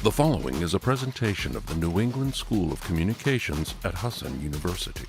The following is a presentation of the New England School of Communications at Husson University.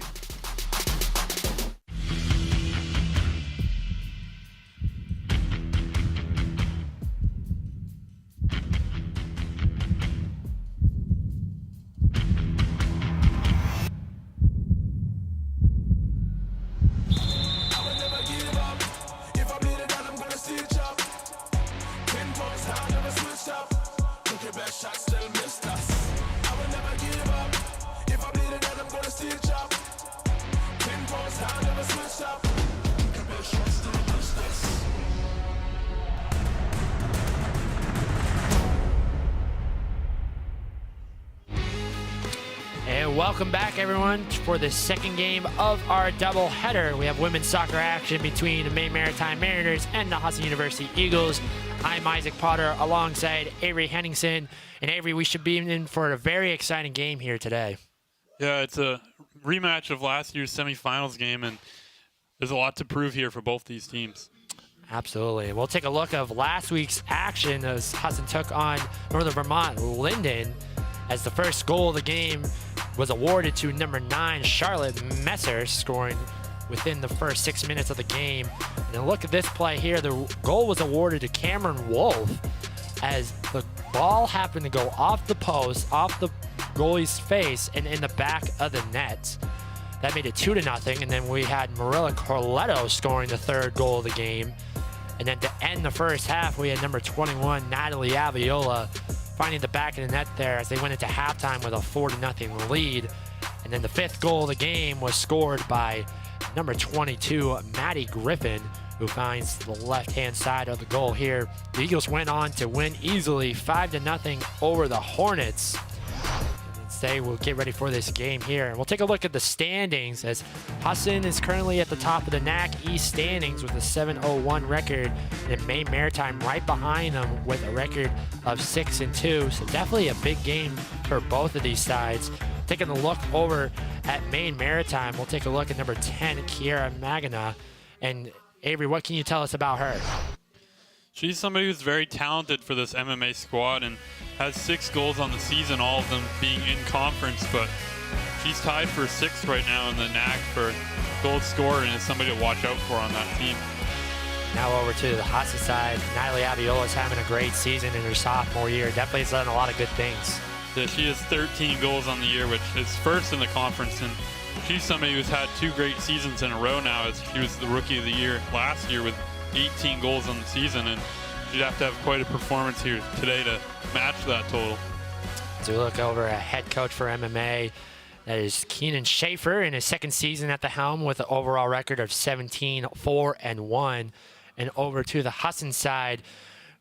Welcome back, everyone, for the second game of our doubleheader. We have women's soccer action between the Maine Maritime Mariners and the Husson University Eagles. I'm Isaac Potter alongside Avery Henningsen. And Avery, we should be in for a very exciting game here today. Yeah, it's a rematch of last year's semifinals game, and there's a lot to prove here for both these teams. Absolutely. We'll take a look of last week's action as Husson took on Northern Vermont Linden, as the first goal of the game was awarded to number 9, Charlotte Messer, scoring within the first 6 minutes of the game. And look at this play here. The goal was awarded to Cameron Wolf as the ball happened to go off the post, off the goalie's face, and in the back of the net. That made it 2-0. And then we had Marilla Corletto scoring the third goal of the game. And then to end the first half, we had number 21, Natalie Aviola, finding the back of the net there as they went into halftime with a 4-0 lead. And then the fifth goal of the game was scored by number 22, Maddie Griffin, who finds the left-hand side of the goal here. The Eagles went on to win easily 5-0 over the Hornets. Today we'll get ready for this game here. And we'll take a look at the standings as Husson is currently at the top of the NAC East standings with a 7-0-1 record, and Maine Maritime right behind them with a record of 6-2. So definitely a big game for both of these sides. Taking a look over at Maine Maritime, we'll take a look at number 10, Kiera Magana. And Avery, what can you tell us about her? She's somebody who's very talented for this MMA squad and has 6 goals on the season, all of them being in conference, but she's tied for 6th right now in the NAC for goal scorer and is somebody to watch out for on that team. Now over to the Husson side. Natalie Aviola is having a great season in her sophomore year. Definitely has done a lot of good things. Yeah, she has 13 goals on the year, which is first in the conference, and she's somebody who's had 2 great seasons in a row now, as she was the Rookie of the Year last year with 18 goals on the season, and she'd have to have quite a performance here today to match that total. So we look over at head coach for MMA. That is Keenan Schaefer in his second season at the helm with an overall record of 17-4-1. And over to the Husson side,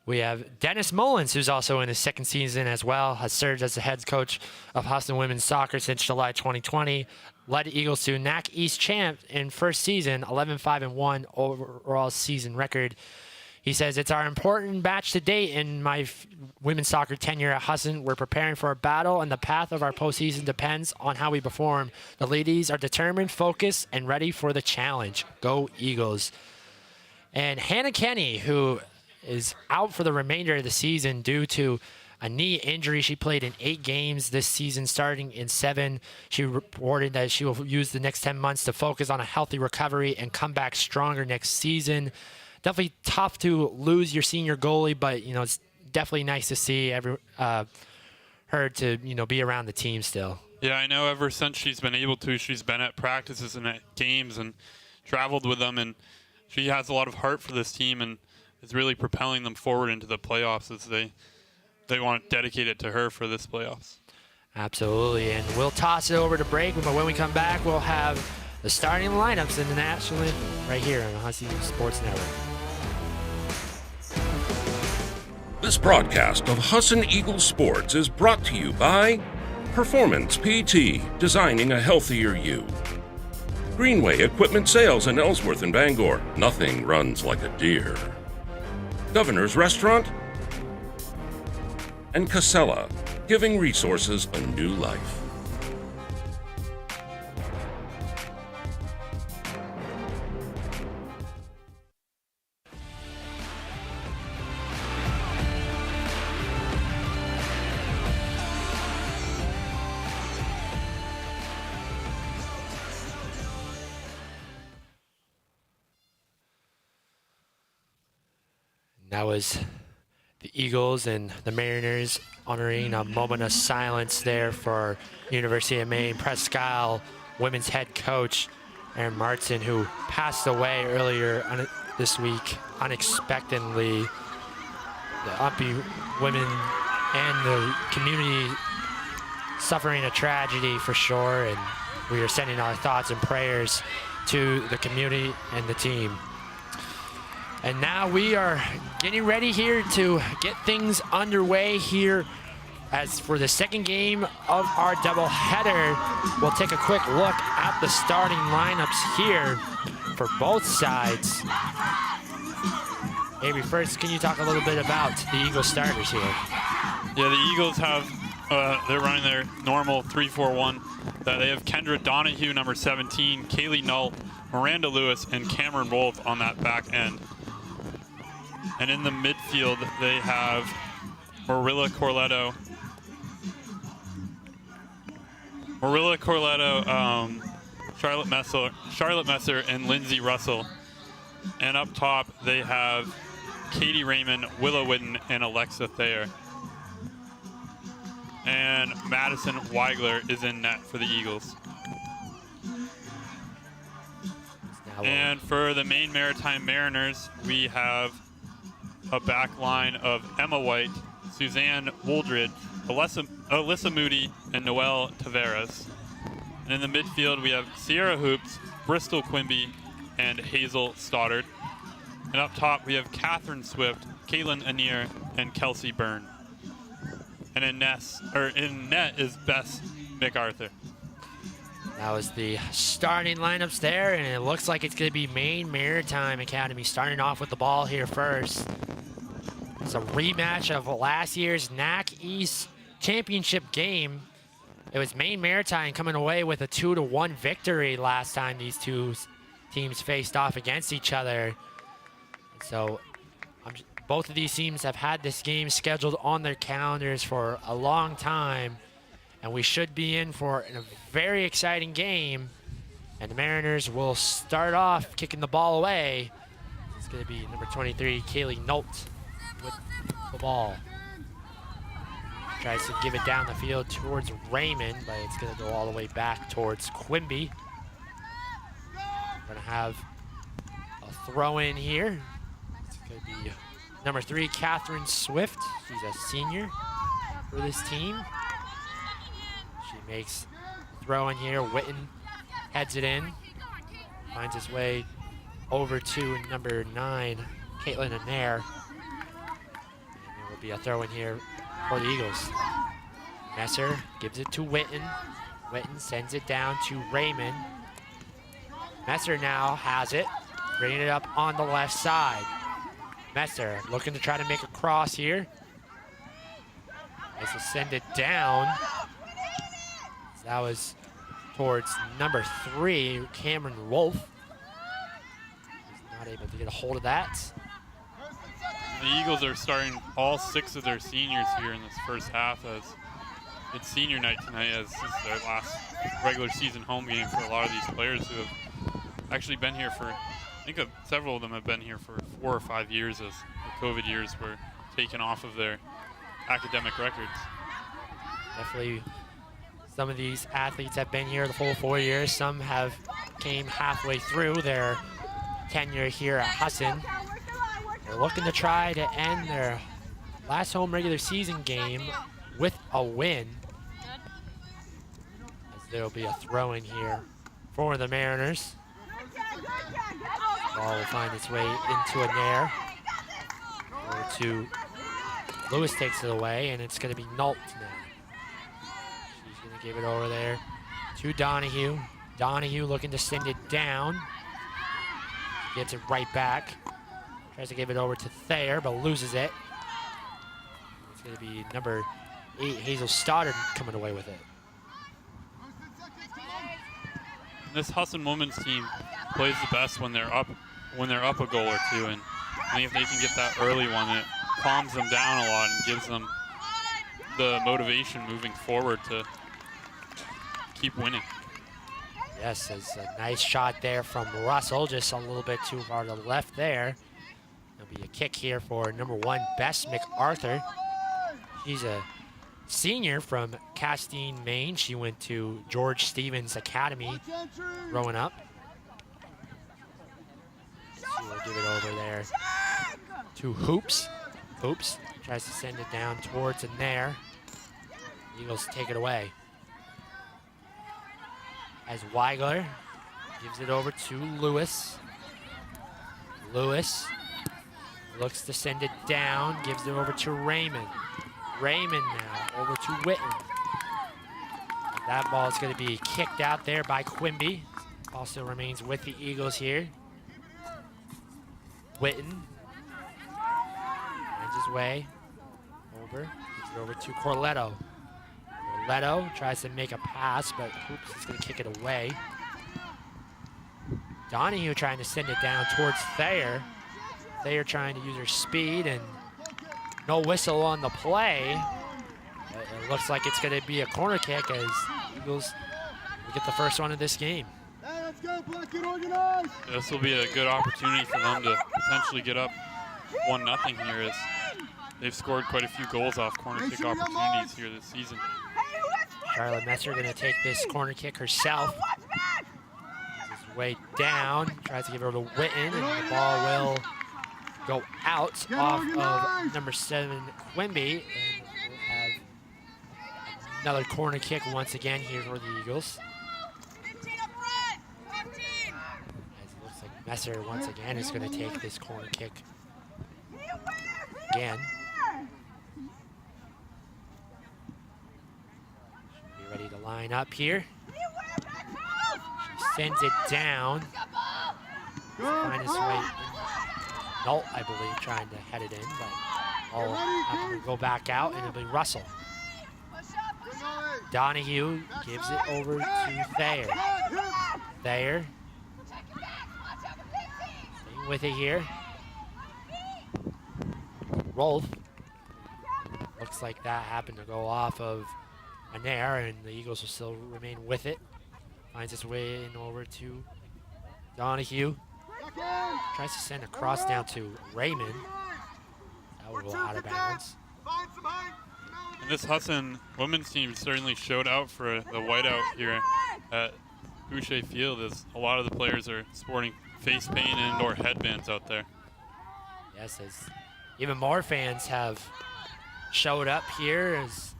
we have Dennis Mullins, who's also in his second season as well, has served as the head coach of Husson women's soccer since July 2020. Led the Eagles to NAC East champ in first season, 11-5-1 overall season record. He says, it's our important match to date in my women's soccer tenure at Husson. We're preparing for a battle, and the path of our postseason depends on how we perform. The ladies are determined, focused, and ready for the challenge. Go Eagles. And Hannah Kenny, who is out for the remainder of the season due to a knee injury. She played in 8 games this season, starting in 7. She reported that she will use the next 10 months to focus on a healthy recovery and come back stronger next season. Definitely tough to lose your senior goalie, but it's definitely nice to see her to be around the team still. Yeah, I know. Ever since she's been able to, she's been at practices and at games and traveled with them, and she has a lot of heart for this team and is really propelling them forward into the playoffs as they want to dedicate it to her for this playoffs. Absolutely, and we'll toss it over to break, but when we come back, we'll have the starting lineups in the National right here on the Husson Eagles Sports Network. This broadcast of Husson Eagles Sports is brought to you by Performance PT, designing a healthier you. Greenway Equipment Sales in Ellsworth and Bangor. Nothing runs like a deer. Governor's Restaurant. And Casella, giving resources a new life. That was the Eagles and the Mariners honoring a moment of silence there for University of Maine Presque Isle women's head coach Aaron Martin, who passed away earlier this week unexpectedly. The Umpy women and the community suffering a tragedy for sure, and we are sending our thoughts and prayers to the community and the team. And now we are getting ready here to get things underway here. As for the second game of our doubleheader, we'll take a quick look at the starting lineups here for both sides. Maybe first, can you talk a little bit about the Eagles starters here? Yeah, the Eagles have, they're running their normal 3-4-1. They have Kendra Donahue, number 17, Kaylee Null, Miranda Lewis, and Cameron Wolf on that back end. And in the midfield, they have Marilla Corletto, Charlotte Messer, and Lindsay Russell. And up top, they have Katie Raymond, Willow Whitten, and Alexa Thayer. And Madison Weigler is in net for the Eagles. And for the Maine Maritime Mariners, we have a back line of Emma White, Suzanne Wooldred, Alyssa Moody, and Noelle Tavares. And in the midfield, we have Sierra Hoops, Bristol Quimby, and Hazel Stoddard. And up top, we have Catherine Swift, Caitlin Anir, and Kelsey Byrne. And in net is Bess MacArthur. That was the starting lineups there, and it looks like it's going to be Maine Maritime Academy starting off with the ball here first. It's a rematch of last year's NAC East Championship game. It was Maine Maritime coming away with a 2-1 victory last time these two teams faced off against each other. So both of these teams have had this game scheduled on their calendars for a long time, and we should be in for a very exciting game. And the Mariners will start off kicking the ball away. It's going to be number 23, Kaylee Nolt, with the ball. Tries to give it down the field towards Raymond, but it's going to go all the way back towards Quimby. We're going to have a throw in here. It's going to be number 3, Catherine Swift. She's a senior for this team. She makes the throw in here. Whitten heads it in. Finds his way over to number 9, Caitlin Anair. And there will be a throw in here for the Eagles. Messer gives it to Whitten. Whitten sends it down to Raymond. Messer now has it, bringing it up on the left side. Messer looking to try to make a cross here. Tries to send it down. So that was towards number 3, Cameron Wolf. He's not able to get a hold of that. The Eagles are starting all 6 of their seniors here in this first half, as it's senior night tonight, as this is their last regular season home game for a lot of these players who have actually been here for, I think several of them have been here for 4 or 5 years, as the COVID years were taken off of their academic records. Definitely some of these athletes have been here the full 4 years. Some have came halfway through their tenure here at Husson. They're looking to try to end their last home regular season game with a win. As there will be a throw in here for the Mariners. Ball will find its way into an air. Over to Lewis, takes it away, and it's going to be Nault now. She's going to give it over there to Donahue. Donahue looking to send it down. Gets it right back. Tries to give it over to Thayer, but loses it. It's going to be number 8, Hazel Stoddard, coming away with it. This Husson women's team plays the best when they're up a goal or two, and I think if they can get that early one, it calms them down a lot and gives them the motivation moving forward to keep winning. Yes, it's a nice shot there from Russell, just a little bit too far to the left there. It'll be a kick here for number 1, Bess MacArthur. She's a senior from Castine, Maine. She went to George Stevens Academy growing up. She will give it over there to Hoops. Hoops tries to send it down towards the Nair. Eagles take it away. As Weigler gives it over to Lewis. Lewis looks to send it down, gives it over to Raymond. Raymond now over to Witten. That ball is going to be kicked out there by Quimby. Also remains with the Eagles here. Witten finds his way over. Gives it over to Corletto. Corletto tries to make a pass, but Hoops is going to kick it away. Donahue trying to send it down towards Thayer. Thayer trying to use her speed, and no whistle on the play. It looks like it's going to be a corner kick as Eagles will get the first one of this game. This will be a good opportunity for them to potentially get up 1-0 here, as they've scored quite a few goals off corner kick opportunities here this season. Charlotte Messer going to take this corner kick herself. His way down, tries to give it over to Witten, and the ball will go out off of number 7, Quimby, and we'll have another corner kick once again here for the Eagles. As it looks like Messer once again is going to take this corner kick again. Should be ready to line up here. She sends it down. Find his way in. Nolt, I believe, trying to head it in, but I'll have to go back out, and it'll be Russell. Donahue gives it over to Thayer. Thayer staying with it here. Rolf. Looks like that happened to go off of an air, and the Eagles will still remain with it. Finds its way in over to Donahue. Tries to send a cross down to Raymond. That will go out of bounds. And this Husson women's team certainly showed out for the whiteout here at Boucher Field, as a lot of the players are sporting face paint and or headbands out there. Yes, as even more fans have showed up here as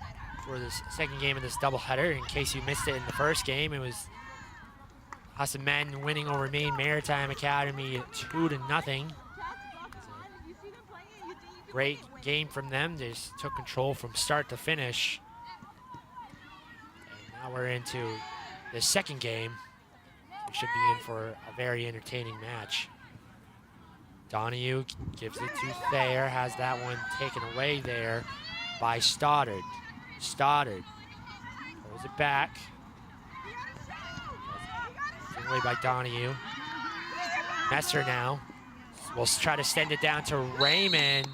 for this second game of this doubleheader. In case you missed it in the first game, it was Husson men winning over Maine Maritime Academy 2-0. Great game from them. They just took control from start to finish. And now we're into the second game. We should be in for a very entertaining match. Donahue gives it to Thayer, has that one taken away there by Stoddard. Stoddard throws it back. Taken away by Donahue. Messer now will try to send it down to Raymond.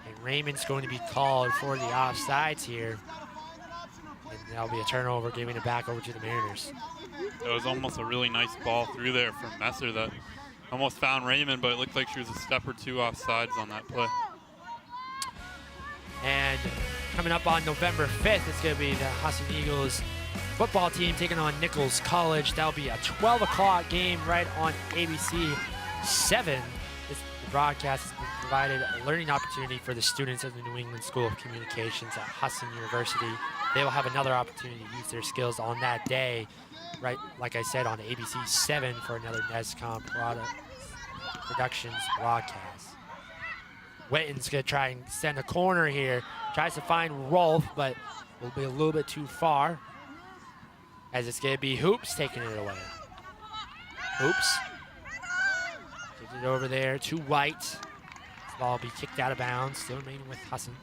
And Raymond's going to be called for the offsides here. And that'll be a turnover, giving it back over to the Mariners. That was almost a really nice ball through there from Messer that almost found Raymond, but it looked like she was a step or two offsides on that play. And coming up on November 5th, it's going to be the Husson Eagles football team taking on Nichols College. That'll be a 12 o'clock game right on ABC 7. This broadcast has provided a learning opportunity for the students of the New England School of Communications at Husson University. They will have another opportunity to use their skills on that day, right, like I said, on ABC 7 for another NESCOM Productions broadcast. Witten's going to try and send a corner here. Tries to find Rolf, but will be a little bit too far, as it's going to be Hoops taking it away. Hoops gives it over there to White. This ball will be kicked out of bounds, still remaining with Husson.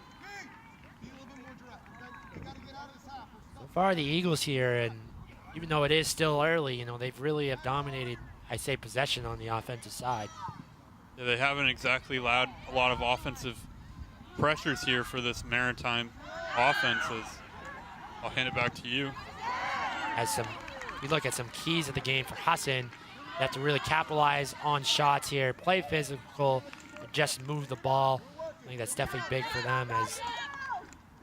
So far, the Eagles here, and even though it is still early, you know, they've really have dominated, I say, possession on the offensive side. Yeah, they haven't exactly allowed a lot of offensive pressures here for this Maritime offense. I'll hand it back to you. As we look at some keys of the game for Husson, you have to really capitalize on shots here, play physical, just move the ball. I think that's definitely big for them, as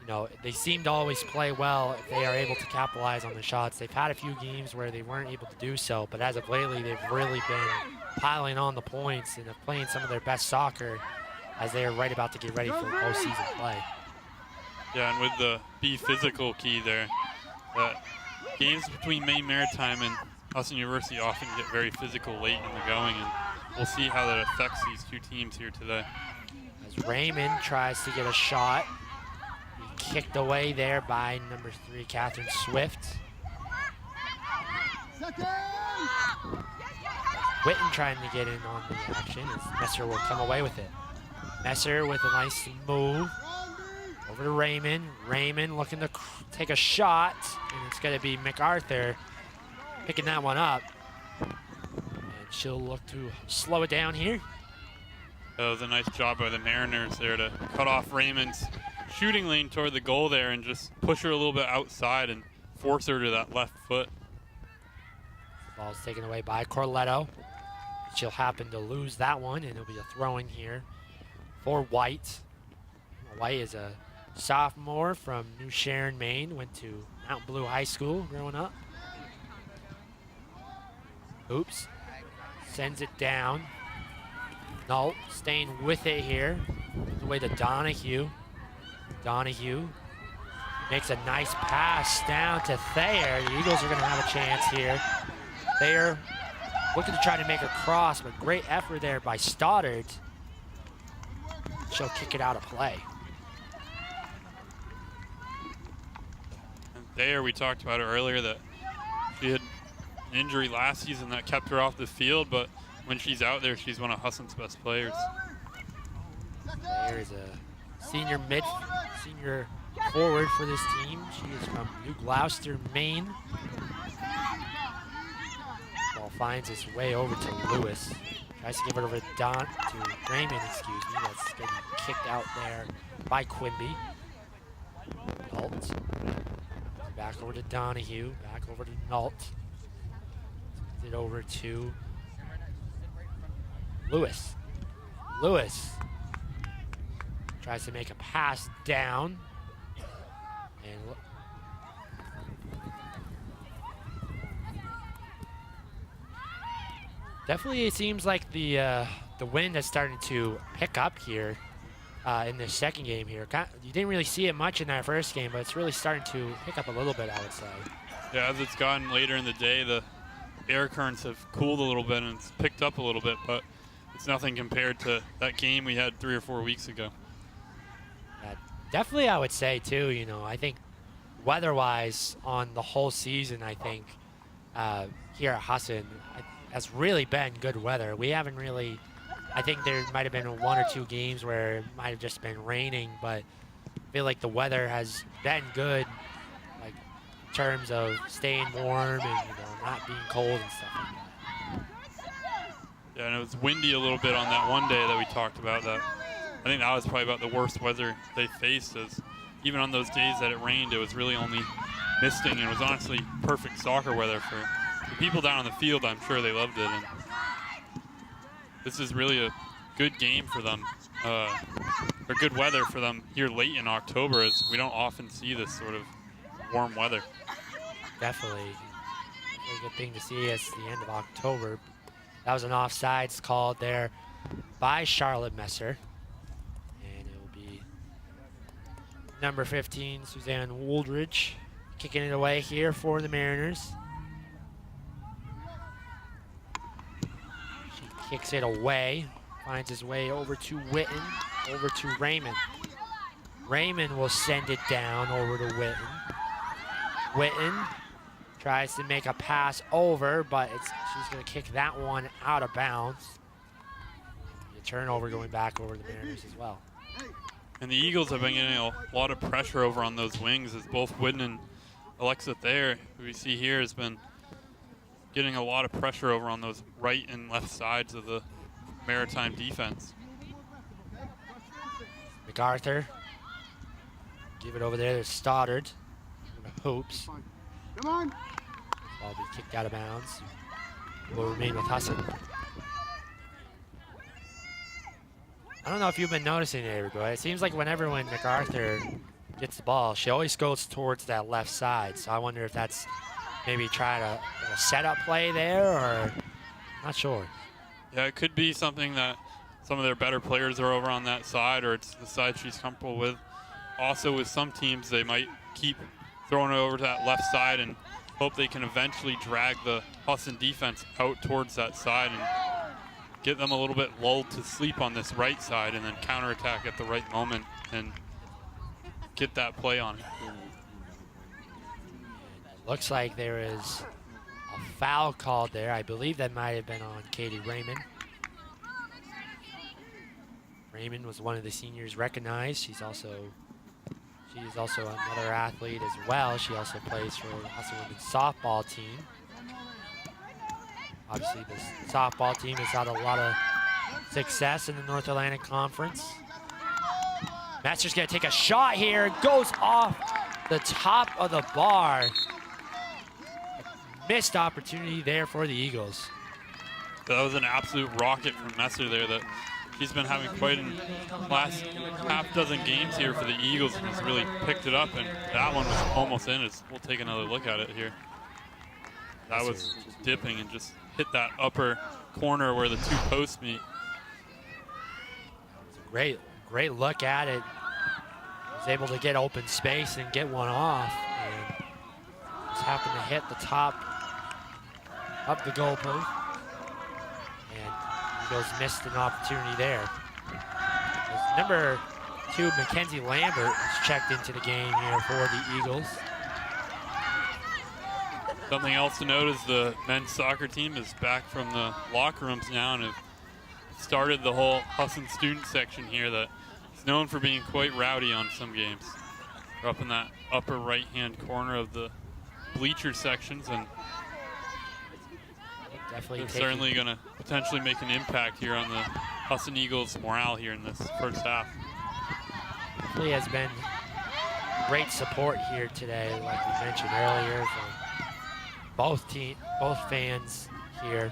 you know, they seem to always play well if they are able to capitalize on the shots. They've had a few games where they weren't able to do so, but as of lately, they've really been piling on the points and have playing some of their best soccer as they are right about to get ready for postseason play. Yeah, and with the be physical key there, games between Maine Maritime and Husson University often get very physical late in the going, and we'll see how that affects these two teams here today. As Raymond tries to get a shot, kicked away there by number 3, Catherine Swift. Witten trying to get in on the action as Messer will come away with it. Messer with a nice move over to Raymond. Raymond looking to take a shot, and it's going to be MacArthur picking that one up. And she'll look to slow it down here. That was a nice job by the Mariners there to cut off Raymond's shooting lane toward the goal there and just push her a little bit outside and force her to that left foot. Ball's taken away by Corletto. She'll happen to lose that one, and it'll be a throw-in here for White. White is a sophomore from New Sharon, Maine. Went to Mount Blue High School growing up. Oops. Sends it down. Null staying with it here. The way to Donahue. Donahue makes a nice pass down to Thayer. The Eagles are going to have a chance here. Thayer looking to try to make a cross, but great effort there by Stoddard. She'll kick it out of play. And Thayer, we talked about it earlier, that she had an injury last season that kept her off the field, but when she's out there, she's one of Husson's best players. Thayer is a senior forward for this team. She is from New Gloucester, Maine. Ball finds its way over to Lewis. Tries to give it over to Raymond, excuse me. That's getting kicked out there by Quimby. Nault. Back over to Donahue. Back over to Nault. It over to Lewis. Lewis tries to make a pass down. And definitely it seems like the wind has started to pick up here in this second game here. You didn't really see it much in that first game, but it's really starting to pick up a little bit, I would say. Yeah, as it's gotten later in the day, the air currents have cooled a little bit and it's picked up a little bit, but it's nothing compared to that game we had 3 or 4 weeks ago. Yeah, definitely I would say too, you know, I think weather-wise on the whole season, I think here at Husson has really been good weather. We haven't really, I think there might have been 1 or 2 games where it might have just been raining, but I feel like the weather has been good, like in terms of staying warm and, you know, not being cold and stuff like that. Yeah, and it was windy a little bit on that one day that we talked about. That I think that was probably about the worst weather they faced. As even on those days that it rained, it was really only misting, and it was honestly perfect soccer weather for the people down on the field. I'm sure they loved it, and this is really a good game for them, or good weather for them here late in October, as we don't often see this sort of warm weather. Definitely a good thing to see at the end of October. That was an offsides called there by Charlotte Messer. And it will be number 15, Suzanne Wooldridge, kicking it away here for the Mariners. She kicks it away, finds his way over to Witten, over to Raymond. Raymond will send it down over to Witten. Witten tries to make a pass over, but she's going to kick that one out of bounds. A turnover going back over the Mariners as well. And the Eagles have been getting a lot of pressure over on those wings, as both Whitten and Alexa Thayer, who we see here, has been getting a lot of pressure over on those right and left sides of the Maritime defense. MacArthur. Give it over there to Stoddard. Hoops. Come on. Ball will be kicked out of bounds. Will remain with Husson. I don't know if you've been noticing it, but it seems like whenever MacArthur gets the ball, she always goes towards that left side. So I wonder if that's maybe try to set up play there, or not sure. Yeah, it could be something that some of their better players are over on that side, or it's the side she's comfortable with. Also, with some teams, they might keep throwing it over to that left side and hope they can eventually drag the Husson defense out towards that side and get them a little bit lulled to sleep on this right side, and then counterattack at the right moment and get that play on it. Looks like there is a foul called there. I believe that might have been on Katie Raymond. Raymond was one of the seniors recognized. She is also another athlete as well. She also plays for the Husson women's softball team. Obviously, this softball team has had a lot of success in the North Atlantic Conference. Metzger's going to take a shot here. Goes off the top of the bar. Missed opportunity there for the Eagles. That was an absolute rocket from Messer there. That she's been having quite a last half dozen games here for the Eagles and has really picked it up, and that one was almost in. We'll take another look at it here. That was dipping and just hit that upper corner where the two posts meet. Great look at it. Was able to get open space and get one off, and just happened to hit the top of the goalpost. And Eagles missed an opportunity there. As number 2, Mackenzie Lambert, is checked into the game here for the Eagles. Something else to note is the men's soccer team is back from the locker rooms now and have started the whole Husson student section here that is known for being quite rowdy on some games. They're up in that upper right-hand corner of the bleacher sections, and they're certainly going to potentially make an impact here on the Husson Eagles' morale here in this first half. Definitely has been great support here today, like we mentioned earlier, from both fans here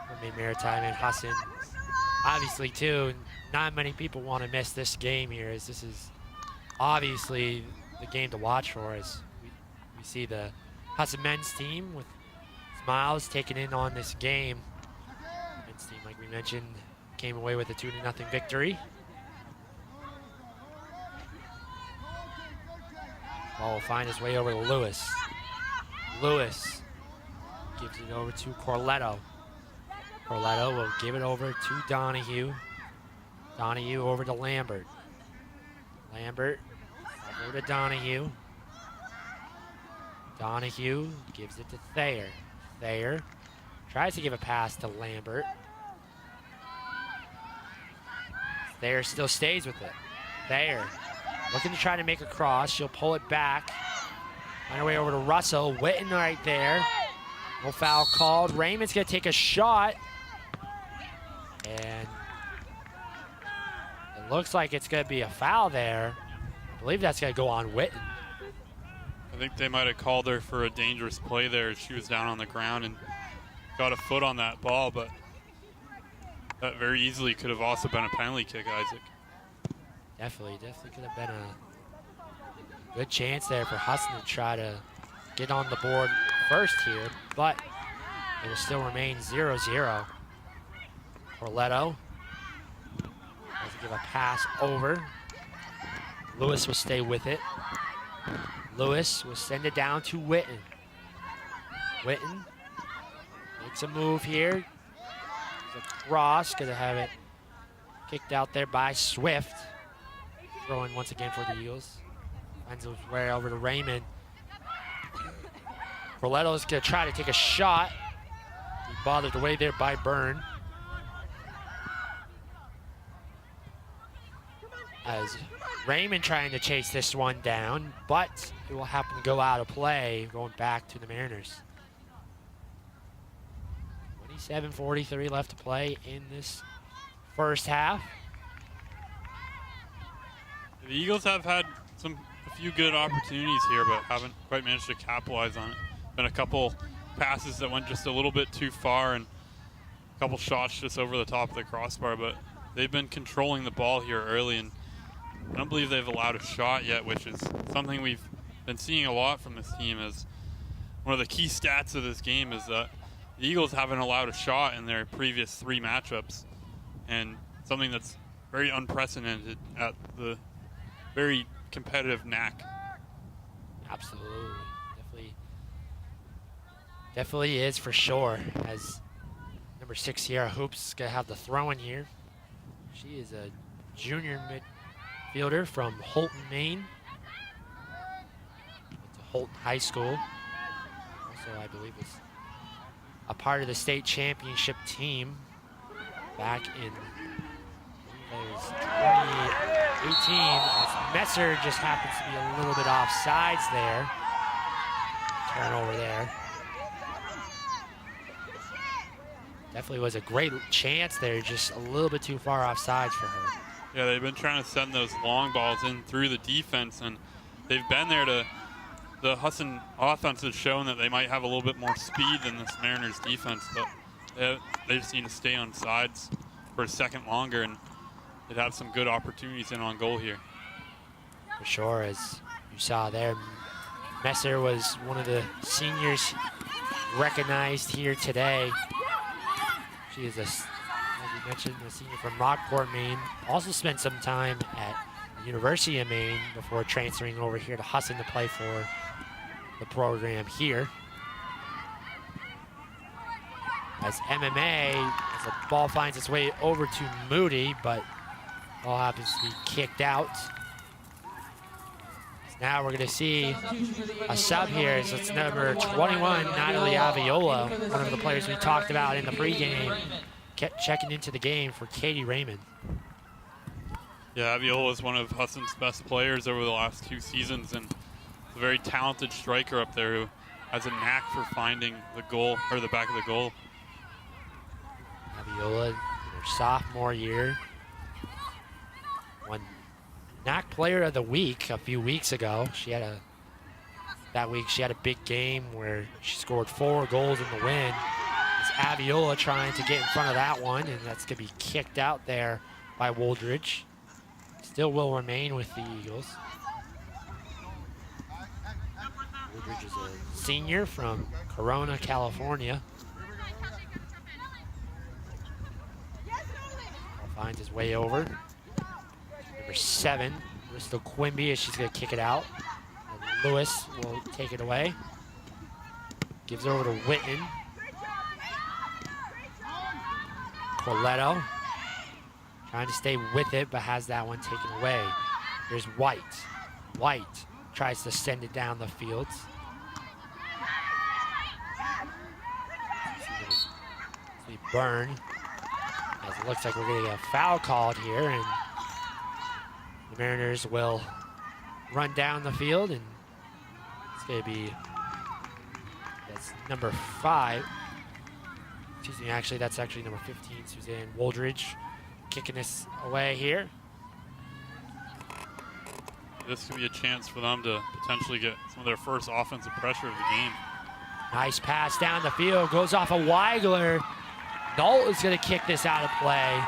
from Maine Maritime and Husson. Obviously, too, not many people want to miss this game here, as this is obviously the game to watch for, as we see the Husson men's team with smiles taking in on this game. Men's team, like we mentioned, came away with a 2-0 victory. Ball will find its way over to Lewis. Lewis gives it over to Corletto. Corletto will give it over to Donahue. Donahue over to Lambert. Lambert over to Donahue. Donahue gives it to Thayer. Thayer tries to give a pass to Lambert. Thayer still stays with it. Thayer looking to try to make a cross. She'll pull it back. On her way over to Russell. Witten right there. No foul called. Raymond's going to take a shot. And it looks like it's going to be a foul there. I believe that's going to go on Witten. I think they might have called her for a dangerous play there. She was down on the ground and got a foot on that ball, but that very easily could have also been a penalty kick, Isaac. Definitely could have been a good chance there for Husson to try to get on the board first here, but it will still remain 0-0. Corletto has to give a pass over. Lewis will stay with it. Lewis will send it down to Witten. Witten makes a move here. There's a cross, gonna have it kicked out there by Swift. Throwing once again for the Eagles. Finds his way over to Raymond. Corletto is gonna try to take a shot. He bothered away there by Byrne. As Raymond trying to chase this one down, but it will happen to go out of play, going back to the Mariners. 27:43 left to play in this first half. The Eagles have had a few good opportunities here, but haven't quite managed to capitalize on it. Been a couple passes that went just a little bit too far and a couple shots just over the top of the crossbar, but they've been controlling the ball here early, and I don't believe they've allowed a shot yet, which is something we've been seeing a lot from this team. As one of the key stats of this game is that the Eagles haven't allowed a shot in their previous 3 matchups, and something that's very unprecedented at the very competitive NAC. Absolutely. Definitely is for sure, as number 6 Sierra Hoops is going to have the throw in here. She is a junior midfielder from Holton, Maine. Went to Holton High School. Also, I believe was a part of the state championship team back in 2018. As Messer just happens to be a little bit offsides there. Turnover there. Definitely was a great chance there, just a little bit too far offsides for her. Yeah, they've been trying to send those long balls in through the defense, and they've been there to, the Husson offense has shown that they might have a little bit more speed than this Mariners defense, but they just need to stay on sides for a second longer, and they'd have some good opportunities in on goal here. For sure, as you saw there, Messer was one of the seniors recognized here today. She is, as we mentioned, a senior from Rockport, Maine. Also spent some time at the University of Maine before transferring over here to Husson to play for the program here. As MMA, as the ball finds its way over to Moody, but ball happens to be kicked out. Now we're going to see a sub here. So it's number 21, Natalie Aviola, one of the players we talked about in the pregame, kept checking into the game for Katie Raymond. Yeah, Aviola is one of Husson's best players over the last 2 seasons, and a very talented striker up there who has a knack for finding the goal, or the back of the goal. Aviola, her sophomore year, won NAC Player of the Week a few weeks ago. That week she had a big game where she scored 4 goals in the win. It's Aviola trying to get in front of that one, and that's going to be kicked out there by Woldridge. Still will remain with the Eagles. Woldridge is a senior from Corona, California. Finds his way over. Number 7, Bristol Quimby, as she's going to kick it out. And Lewis will take it away. Gives it over to Whitten. Coletto trying to stay with it, but has that one taken away. Here's White. White tries to send it down the field. Burn. As it looks like we're getting a foul called here, and the Mariners will run down the field, and it's going to be, that's number 5. Excuse me, actually, that's actually number 15, Suzanne Woldridge, kicking this away here. This could be a chance for them to potentially get some of their first offensive pressure of the game. Nice pass down the field, goes off of Weigler. Nolt is going to kick this out of play.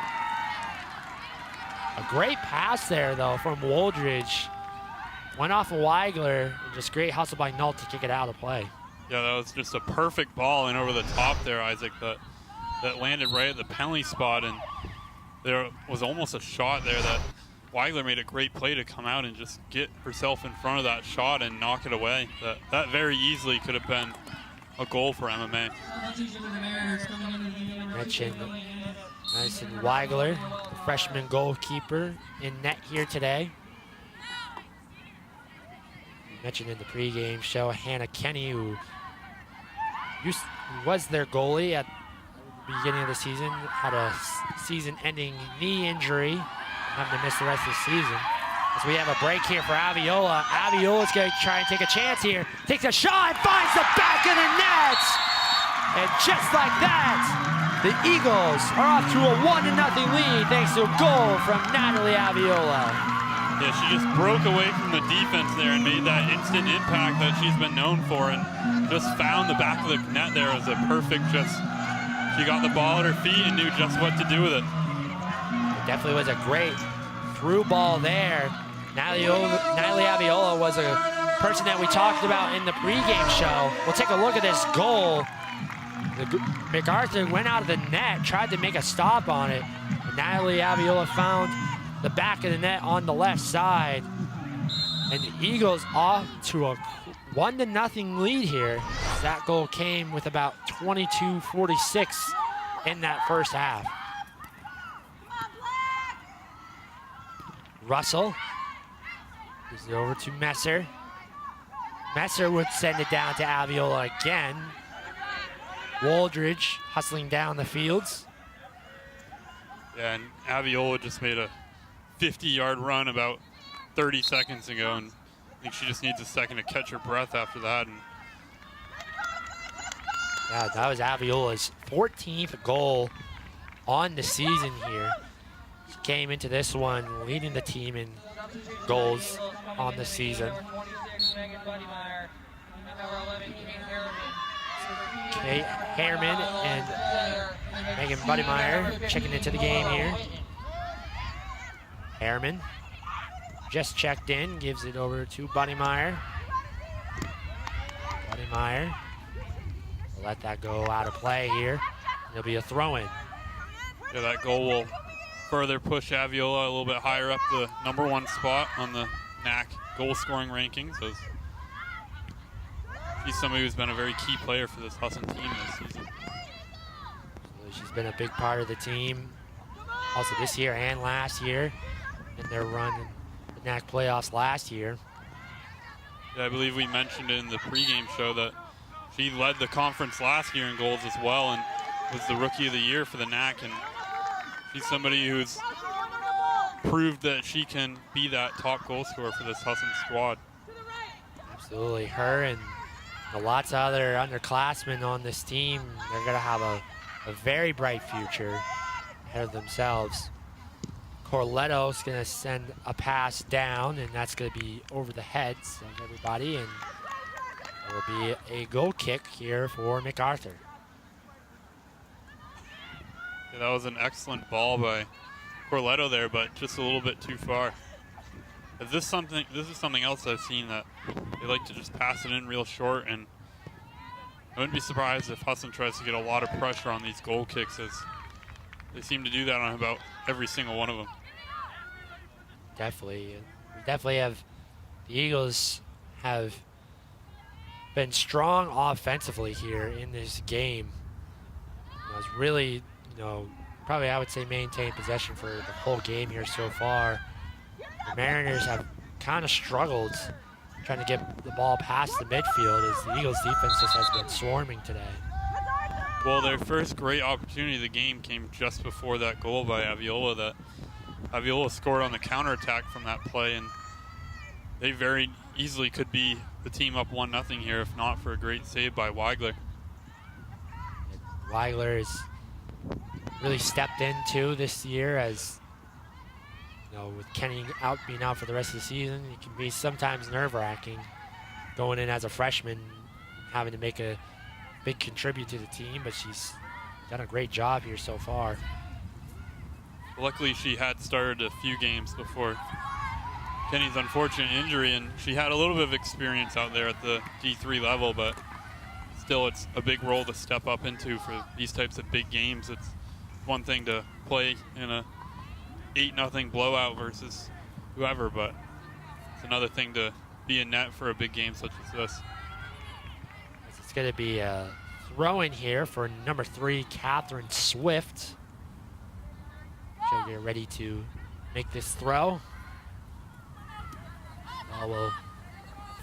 A great pass there, though, from Woldridge. Went off of Weigler, and just great hustle by Nolt to kick it out of play. Yeah, that was just a perfect ball in over the top there, Isaac, that landed right at the penalty spot, and there was almost a shot there that Weigler made a great play to come out and just get herself in front of that shot and knock it away. That very easily could have been a goal for MMA. Mentioned Madison Weigler, the freshman goalkeeper, in net here today. Mentioned in the pregame show, Hannah Kenny, who was their goalie at the beginning of the season, had a season-ending knee injury, having to miss the rest of the season. As we have a break here for Aviola. Aviola's going to try and take a chance here. Takes a shot, finds the back of the net! And just like that, the Eagles are off to a 1-0 lead thanks to a goal from Natalie Aviola. Yeah, she just broke away from the defense there and made that instant impact that she's been known for, and just found the back of the net there as a perfect she got the ball at her feet and knew just what to do with it. Definitely was a great through ball there. Natalie Aviola was a person that we talked about in the pregame show. We'll take a look at this goal. MacArthur went out of the net, tried to make a stop on it. And Natalie Aviola found the back of the net on the left side. And the Eagles off to a 1-0 lead here. That goal came with about 22:46 in that first half. Russell gives it over to Messer. Messer would send it down to Aviola again. Waldridge hustling down the fields. Yeah, and Aviola just made a 50-yard run about 30 seconds ago, and I think she just needs a second to catch her breath after that. And yeah, that was Aviola's 14th goal on the season here. She came into this one leading the team in goals on the season. Kate Harriman and Megan Buddemeyer checking into the game here. Harriman just checked in, gives it over to Buddemeyer. Buddemeyer will let that go out of play here. There'll be a throw-in. Yeah, that goal will further push Aviola a little bit higher up the #1 spot on the NAC goal-scoring rankings. So she's somebody who's been a very key player for this Husson team this season. So she's been a big part of the team, also this year and last year, in their run in the NAC playoffs last year. Yeah, I believe we mentioned in the pregame show that she led the conference last year in goals as well and was the Rookie of the Year for the NAC. And she's somebody who's proved that she can be that top goal scorer for this Husson squad. Absolutely. Her and lots of other underclassmen on this team, they're going to have a very bright future ahead of themselves. Corletto's going to send a pass down, and that's going to be over the heads of everybody, and it will be a goal kick here for MacArthur. Yeah, that was an excellent ball by Corletto there, but just a little bit too far. This is something else I've seen, that they like to just pass it in real short, and I wouldn't be surprised if Husson tries to get a lot of pressure on these goal kicks, as they seem to do that on about every single one of them. Definitely. We definitely have, the Eagles have been strong offensively here in this game. It's really, probably I would say maintain possession for the whole game here so far. The Mariners have kind of struggled trying to get the ball past the midfield, as the Eagles defense just has been swarming today. Well, their first great opportunity of the game came just before that goal by Aviola. That Aviola scored on the counterattack from that play, and they very easily could be the team up 1-0 here if not for a great save by Weigler. Weigler has really stepped into this year, as with Kenny being out for the rest of the season. It can be sometimes nerve-wracking going in as a freshman, having to make a big contribute to the team, but she's done a great job here so far. Luckily, she had started a few games before Kenny's unfortunate injury, and she had a little bit of experience out there at the D3 level, but still it's a big role to step up into for these types of big games. It's one thing to play in a 8-0 blowout versus whoever, but it's another thing to be in net for a big game such as this. It's going to be a throw-in here for number 3, Catherine Swift. She'll get ready to make this throw. Ball will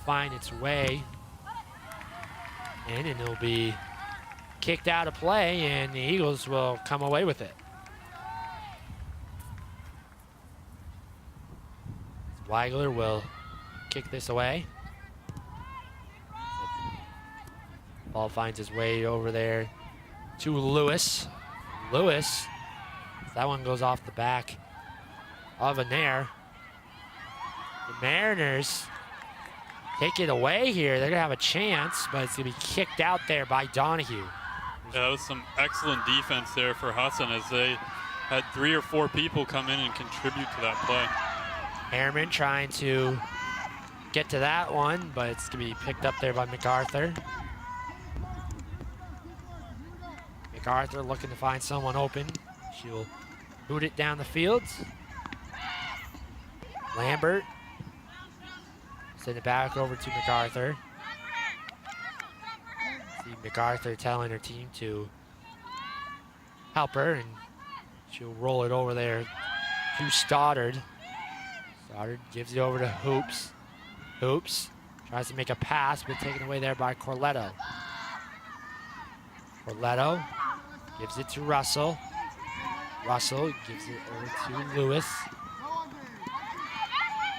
find its way in, and it'll be kicked out of play, and the Eagles will come away with it. Weigler will kick this away. Ball finds its way over there to Lewis. Lewis, that one goes off the back of a Nair. The Mariners take it away here. They're going to have a chance, but it's going to be kicked out there by Donahue. Yeah, that was some excellent defense there for Husson, as they had 3 or 4 people come in and contribute to that play. Harriman trying to get to that one, but it's going to be picked up there by MacArthur. MacArthur looking to find someone open. She'll boot it down the field. Lambert. Send it back over to MacArthur. See MacArthur telling her team to help her, and she'll roll it over there to Stoddard. Stoddard gives it over to Hoops. Hoops tries to make a pass, but taken away there by Corletto. Corletto gives it to Russell. Russell gives it over to Lewis.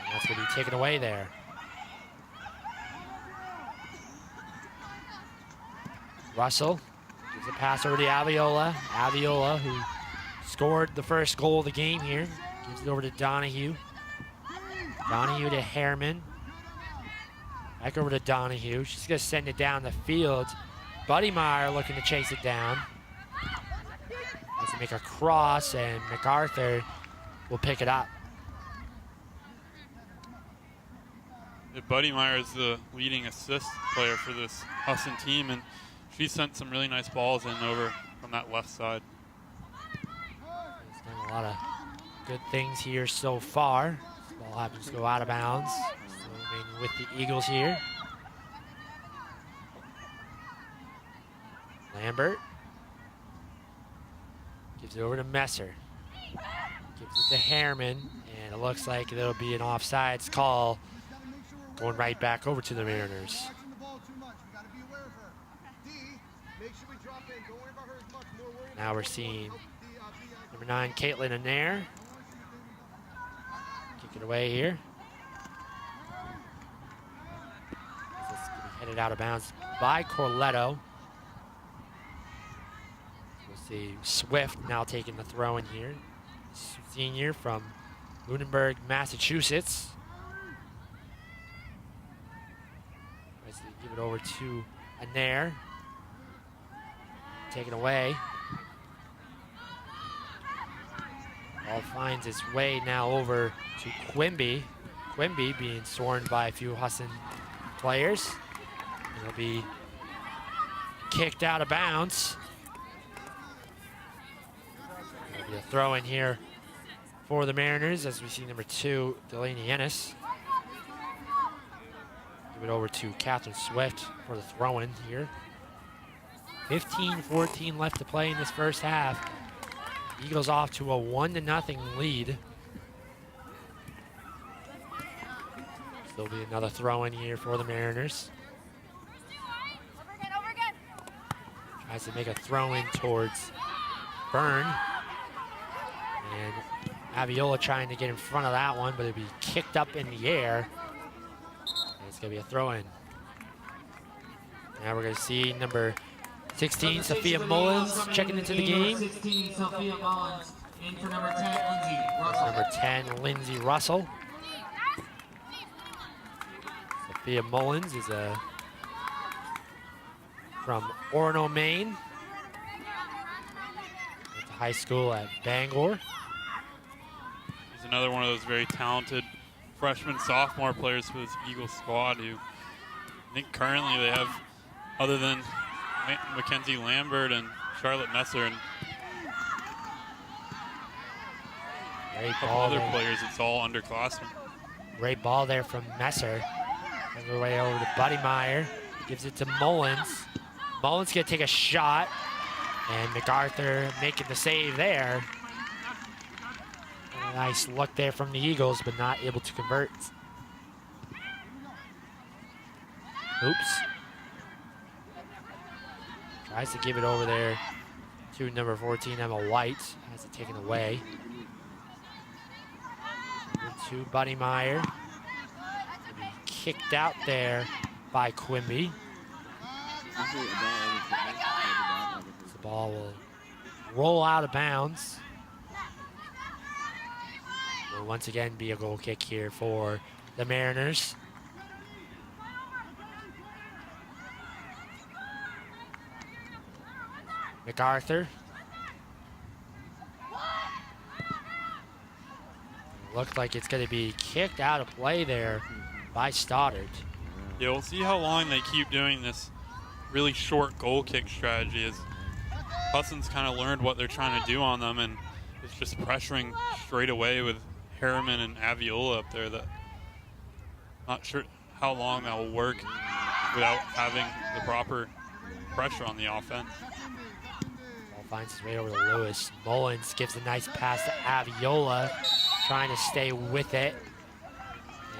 And that's going to be taken away there. Russell gives a pass over to Aviola. Aviola, who scored the first goal of the game here, gives it over to Donahue. Donahue to Harriman. Back over to Donahue. She's going to send it down the field. Buddy Meyer looking to chase it down. Has to make a cross, and MacArthur will pick it up. Buddy Meyer is the leading assist player for this Husson team, and she sent some really nice balls in over from that left side. He's done a lot of good things here so far. This ball happens to go out of bounds. So remaining with the Eagles here. Lambert gives it over to Messer. Gives it to Harriman, and it looks like there'll be an offsides call going right back over to the Mariners. Now we're seeing number 9, Caitlin Anair. Kick it away here. This is going to be headed out of bounds by Corletto. We'll see Swift now taking the throw in here. Senior from Lunenburg, Massachusetts. Tries to give it over to Anair. Taken away. Ball finds its way now over to Quimby. Quimby being swarmed by a few Husson players. It'll be kicked out of bounds. There'll be a throw in here for the Mariners as we see number 2, Delaney Ennis. Give it over to Catherine Swift for the throw-in here. 15-14 left to play in this first half. Eagles off to a 1-0 lead. There'll be another throw-in here for the Mariners. Tries to make a throw-in towards Byrne. And Aviola trying to get in front of that one, but it'll be kicked up in the air. And it's going to be a throw-in. Now we're going to see number 16, Sophia Mullins checking into the game. 16, Sophia Mullins, in for number 10, Lindsay Russell. Number 10, Lindsay Russell. Sophia Mullins is from Orono, Maine. Went to high school at Bangor. He's another one of those very talented freshman, sophomore players for this Eagles squad who I think currently they have, other than Mackenzie Lambert and Charlotte Messer and a couple other players, it's all underclassmen. Great ball there from Messer. Brings her way over to Buddy Meyer. Gives it to Mullins. Mullins gonna take a shot, and MacArthur making the save there. A nice look there from the Eagles, but not able to convert. Oops. Tries to give it over there to number 14, Emma White. Has it taken away. Number 2, Buddy Meyer. Kicked out there by Quimby. The ball will roll out of bounds. Will once again be a goal kick here for the Mariners. MacArthur Looked like it's going to be kicked out of play there by Stoddard. Yeah, we'll see how long they keep doing this really short goal kick strategy, as Husson's kind of learned what they're trying to do on them, and it's just pressuring straight away with Harriman and Aviola up there. That not sure how long that will work without having the proper pressure on the offense. Ball finds his way over to Lewis. Mullins gives a nice pass to Aviola, trying to stay with it.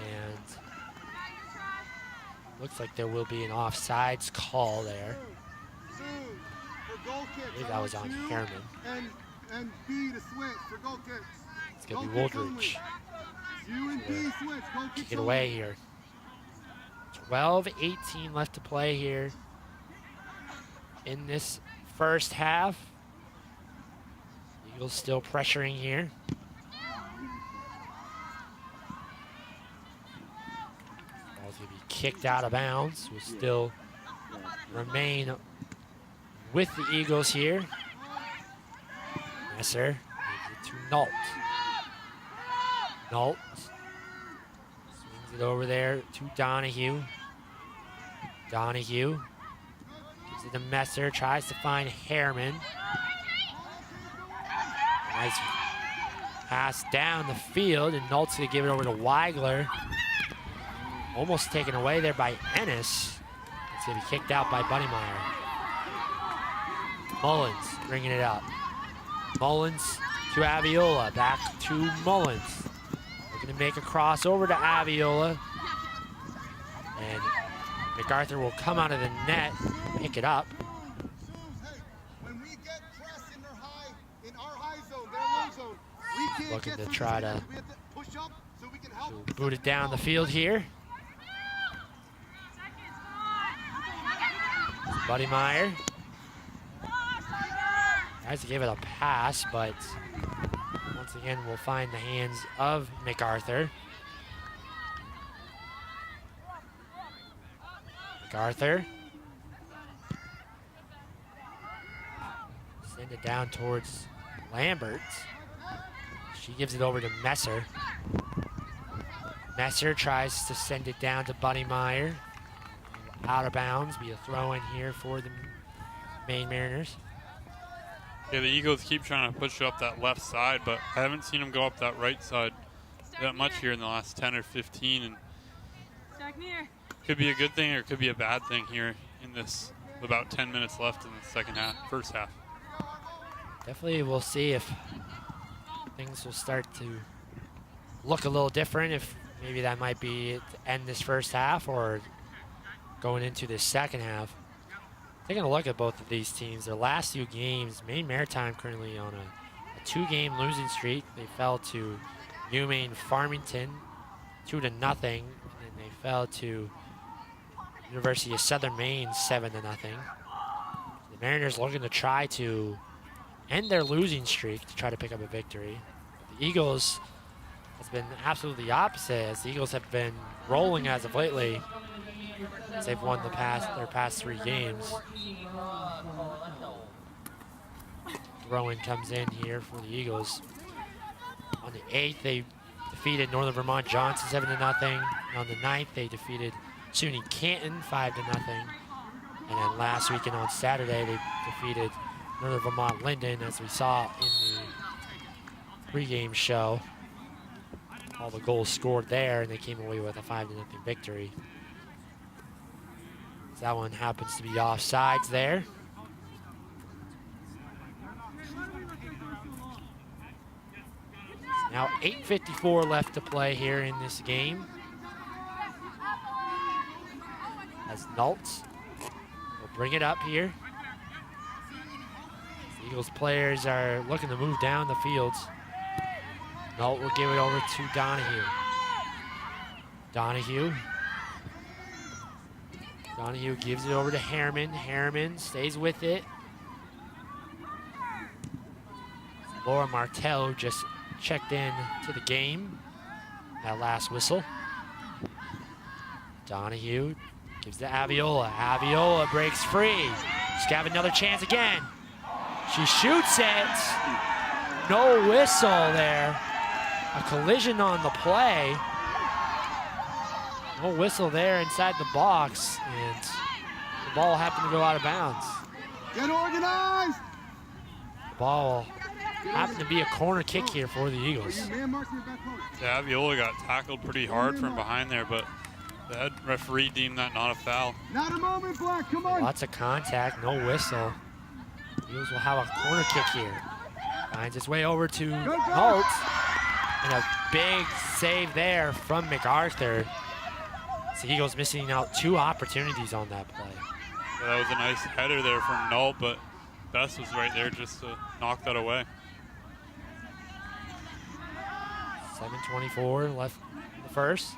And looks like there will be an offsides call there. I believe that was on Harriman. And B to switch for goal kicks. It's going to be Woldridge. Kick it away here. 12:18 left to play here in this first half. Eagles still pressuring here. Ball's going to be kicked out of bounds. Will still remain with the Eagles here. Messer gives it to Nault. Nault swings it over there to Donahue. Donahue gives it to Messer, tries to find Harriman. Nice pass down the field, and Nault's gonna give it over to Weigler. Almost taken away there by Ennis. It's gonna be kicked out by Bunnymeyer. Mullins bringing it up. Mullins to Aviola, back to Mullins. Looking to make a cross over to Aviola. And MacArthur will come out of the net, pick it up. When we get pressed in our high zone, their low zone, we can't Looking get to try to push up so we can help. boot it down the field here. Bunnymeyer. Tries to give it a pass, but once again we'll find the hands of MacArthur. MacArthur. Send it down towards Lambert. She gives it over to Messer. Messer tries to send it down to Bunnymeyer. Out of bounds, be a throw in here for the Maine Mariners. Yeah, the Eagles keep trying to push up that left side, but I haven't seen them go up that right side that much here in the last 10 or 15. And could be a good thing or it could be a bad thing here in this about 10 minutes left in the first half. Definitely we'll see if things will start to look a little different, if maybe that might be to end this first half or going into the second half. Taking a look at both of these teams, their last few games, Maine Maritime currently on a 2-game losing streak. They fell to UMaine Farmington 2-0, and then they fell to University of Southern Maine 7-0. The Mariners looking to try to end their losing streak to try to pick up a victory. But the Eagles has been absolutely the opposite, as the Eagles have been rolling as of lately. They've won their past 3 games. Rowan comes in here for the Eagles. On the 8th, they defeated Northern Vermont Johnson 7-0. On the 9th, they defeated SUNY Canton 5-0. And then last weekend on Saturday, they defeated Northern Vermont Linden, as we saw in the pregame show. All the goals scored there, and they came away with a 5-0 victory. That one happens to be offsides there. Now 8:54 left to play here in this game. As Nault will bring it up here. The Eagles players are looking to move down the fields. Nault will give it over to Donahue. Donahue gives it over to Harriman. Harriman stays with it. Laura Martell just checked in to the game. That last whistle. Donahue gives to Aviola. Aviola breaks free. She's got another chance again. She shoots it. No whistle there. a collision on the play. No whistle there inside the box, and the ball happened to go out of bounds. Get organized. The ball happened to be a corner kick here for the Eagles. Man marks in your back post. Yeah, Aviola got tackled pretty hard from behind there, but the head referee deemed that not a foul. Not a moment, Black. Come on. Lots of contact, no whistle. Eagles will have a corner kick here. Finds its way over to Holt. And a big save there from MacArthur. The Eagles missing out 2 opportunities on that play. Yeah, that was a nice header there from Null, but Best was right there just to knock that away. 7:24 left in the first.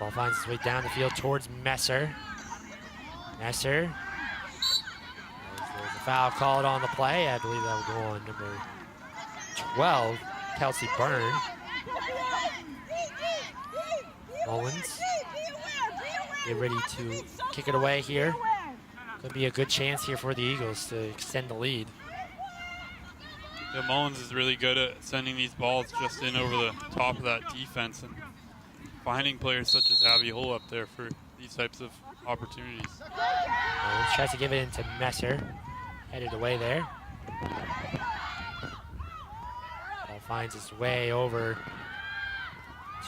Ball finds its way down the field towards Messer. There's a foul called on the play. I believe that will go on number 12, Kelsey Byrne. Mullins get ready to kick it away here. Could be a good chance here for the Eagles to extend the lead. Yeah, Mullins is really good at sending these balls just in over the top of that defense and finding players such as Aviola up there for these types of opportunities. Mullins tries to give it into Messer. Headed away there. Ball finds its way over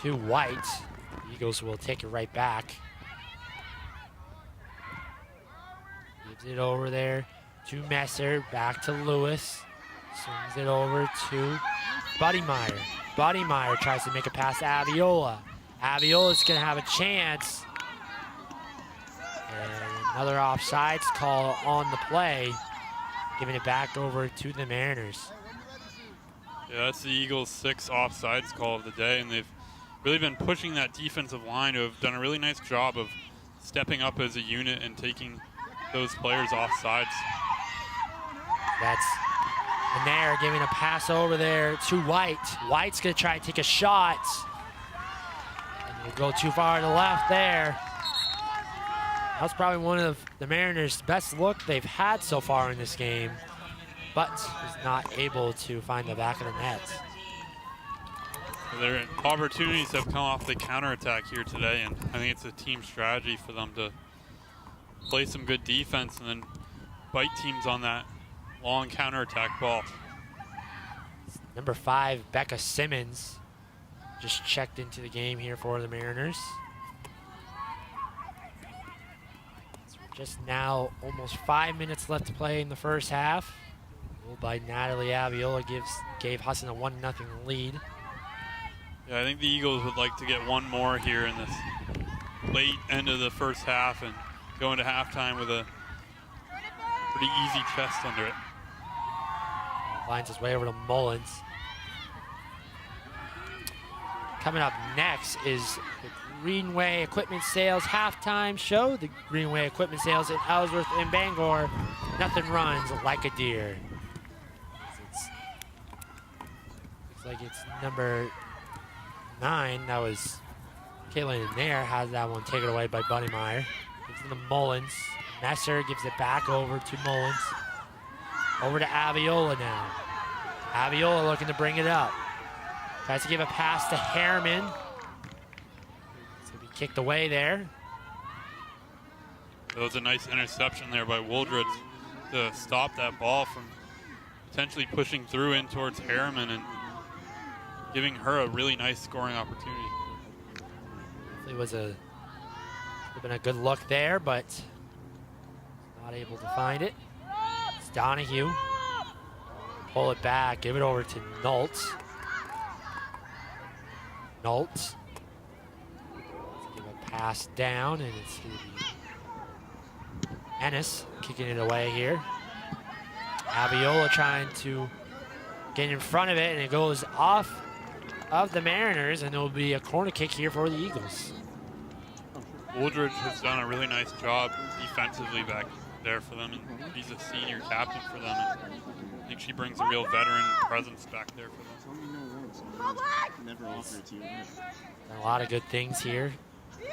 to White. The Eagles will take it right back. Gives it over there to Messer. Back to Lewis. Swings it over to Buddymeyer. Buddymeyer tries to make a pass to Aviola. Aviola's going to have a chance. And another offsides call on the play. Giving it back over to the Mariners. Yeah, that's the Eagles' 6th offsides call of the day, and they've really been pushing that defensive line, who have done a really nice job of stepping up as a unit and taking those players off sides. That's Nair giving a pass over there to White. White's going to try and take a shot. And he'll go too far to the left there. That's probably one of the Mariners' best look they've had so far in this game, but is not able to find the back of the net. Their opportunities have come off the counterattack here today, and I think it's a team strategy for them to play some good defense and then bite teams on that long counterattack ball. Number 5, Becca Simmons, just checked into the game here for the Mariners. So just now, almost 5 minutes left to play in the first half. Goal by Natalie Aviola gave Husson a 1-0 lead. Yeah, I think the Eagles would like to get one more here in this late end of the first half and go into halftime with a pretty easy chest under it. Finds his way over to Mullins. Coming up next is the Greenway Equipment Sales halftime show. The Greenway Equipment Sales in Ellsworth and Bangor. Nothing runs like a deer. Looks like it's number 9. That was Caitlin Nair. Has that one taken away by Buddymeyer. Gives it to Mullins. Messer gives it back over to Mullins. Over to Aviola now. Aviola looking to bring it up. Tries to give a pass to Harriman. It's going to be kicked away there. That was a nice interception there by Wooldred to stop that ball from potentially pushing through in towards Harriman and giving her a really nice scoring opportunity. It would have been a good look there, but not able to find it. It's Donahue. Pull it back, give it over to Noltz. Noltz. Give a pass down, and it's going to be Ennis kicking it away here. Aviola trying to get in front of it, and it goes off of the Mariners, and it will be a corner kick here for the Eagles. Wooldridge has done a really nice job defensively back there for them, and he's a senior captain for them. And I think she brings a real veteran presence back there for them. Never offer it to you. Done a lot of good things here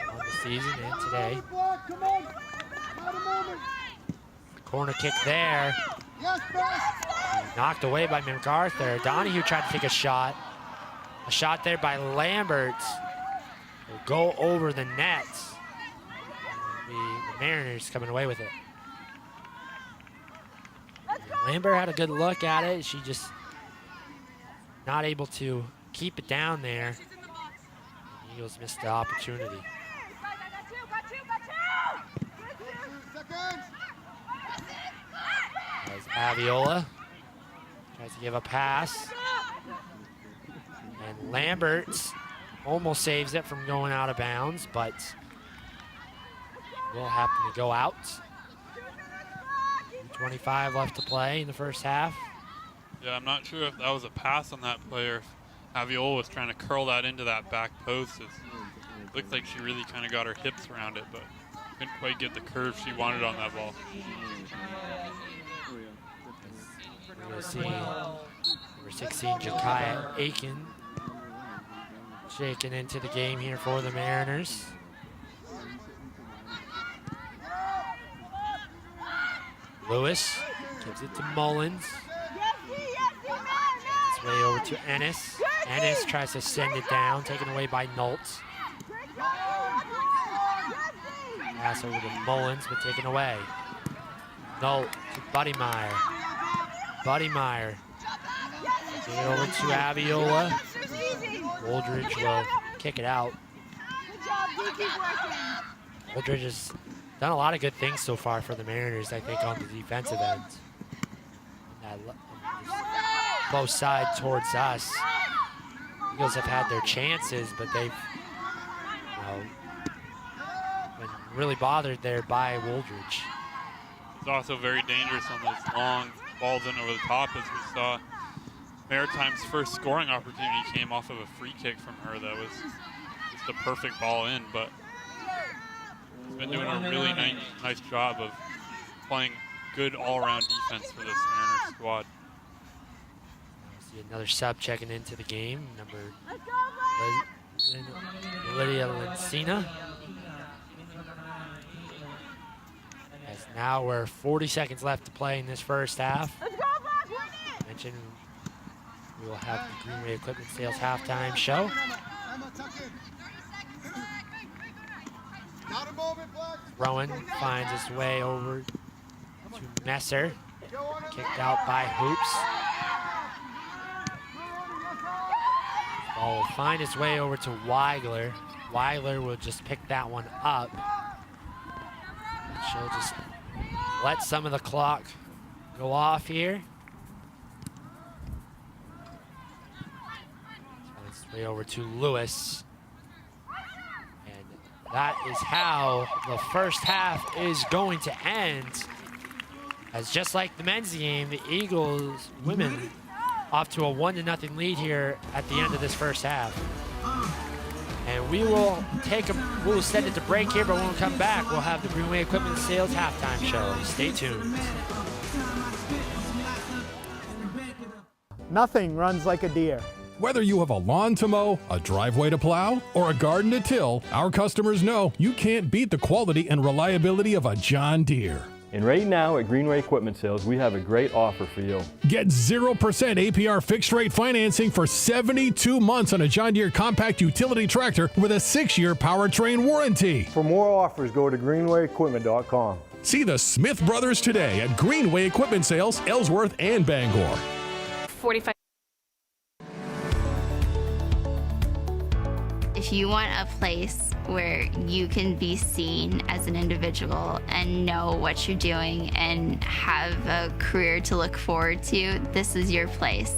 on the season and today. Corner kick there. Yes, best. Knocked away by MacArthur. Donahue tried to take a shot. A shot there by Lambert. Will go over the net. The Mariners coming away with it. Lambert had a good look at it. She just not able to keep it down there. The Eagles missed the opportunity. As Aviola tries to give a pass. And Lambert almost saves it from going out of bounds, but will happen to go out. 25 left to play in the first half. Yeah, I'm not sure if that was a pass on that player. If Aviola was trying to curl that into that back post. It looked like she really kind of got her hips around it, but couldn't quite get the curve she wanted on that ball. We're going to see number 16, Jakaya Aiken, shaking into the game here for the Mariners. Lewis gives it to Mullins. It's way over to Ennis. Ennis tries to send it down, taken away by Noltz. Pass over to Mullins, but taken away. Nolt to Buddymeyer. Buddymeyer. Get it over to Aviola. Woldridge will kick it out. Woldridge has done a lot of good things so far for the Mariners, I think, on the defensive end. Both sides towards us. Eagles have had their chances, but they've been really bothered there by Woldridge. It's also very dangerous on those long balls in over the top, as we saw. Maritime's first scoring opportunity came off of a free kick from her that was just a perfect ball in, but he's been doing a really nice job of playing good all-around defense for this Mariners squad. See another sub checking into the game, number Lydia Lencina. As now we're 40 seconds left to play in this first half. I mentioned we will have the Greenway Equipment Sales halftime show. Rowan finds his way over to Messer. Kicked out by Hoops. Ball will find its way over to Weigler. Weigler will just pick that one up. She'll just let some of the clock go off here. Finds its way over to Lewis. And that is how the first half is going to end. As just like the men's game, the Eagles women off to a 1-0 lead here at the end of this first half. And we'll send it to break here, but when we come back, we'll have the Greenway Equipment Sales halftime show. Stay tuned. Nothing runs like a deer. Whether you have a lawn to mow, a driveway to plow, or a garden to till, our customers know you can't beat the quality and reliability of a John Deere. And right now at Greenway Equipment Sales, we have a great offer for you. Get 0% APR fixed rate financing for 72 months on a John Deere compact utility tractor with a 6-year powertrain warranty. For more offers, go to greenwayequipment.com. See the Smith brothers today at Greenway Equipment Sales, Ellsworth and Bangor. 45. If you want a place where you can be seen as an individual and know what you're doing and have a career to look forward to, this is your place.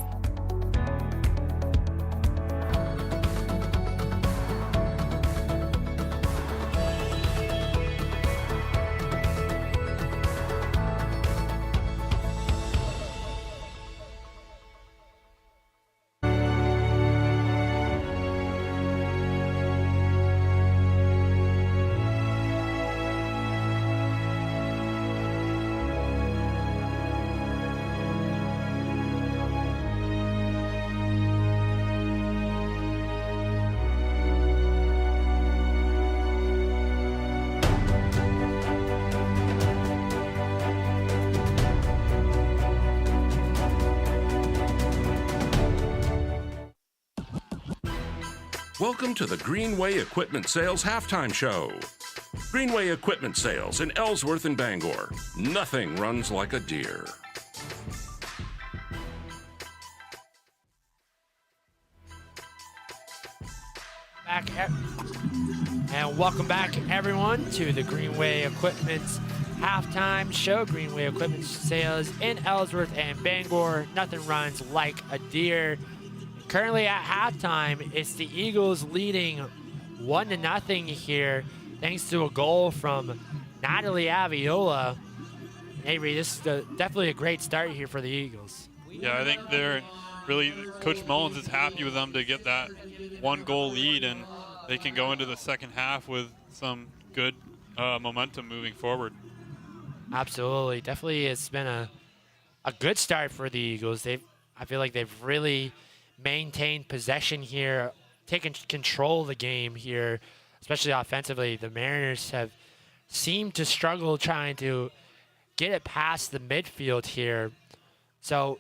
Welcome to the Greenway Equipment Sales Halftime Show. Greenway Equipment Sales in Ellsworth and Bangor. Nothing runs like a deer. And welcome back, everyone, to the Greenway Equipment Halftime Show. Greenway Equipment Sales in Ellsworth and Bangor. Nothing runs like a deer. Currently at halftime, it's the Eagles leading 1-0 here, thanks to a goal from Natalie Aviola. Avery, this is definitely a great start here for the Eagles. Yeah, I think they're really, Coach Mullins is happy with them to get that 1-goal lead, and they can go into the second half with some good momentum moving forward. Absolutely. Definitely it's been a good start for the Eagles. I feel like they've really maintained possession here, taken control of the game here, especially offensively. The Mariners have seemed to struggle trying to get it past the midfield here. So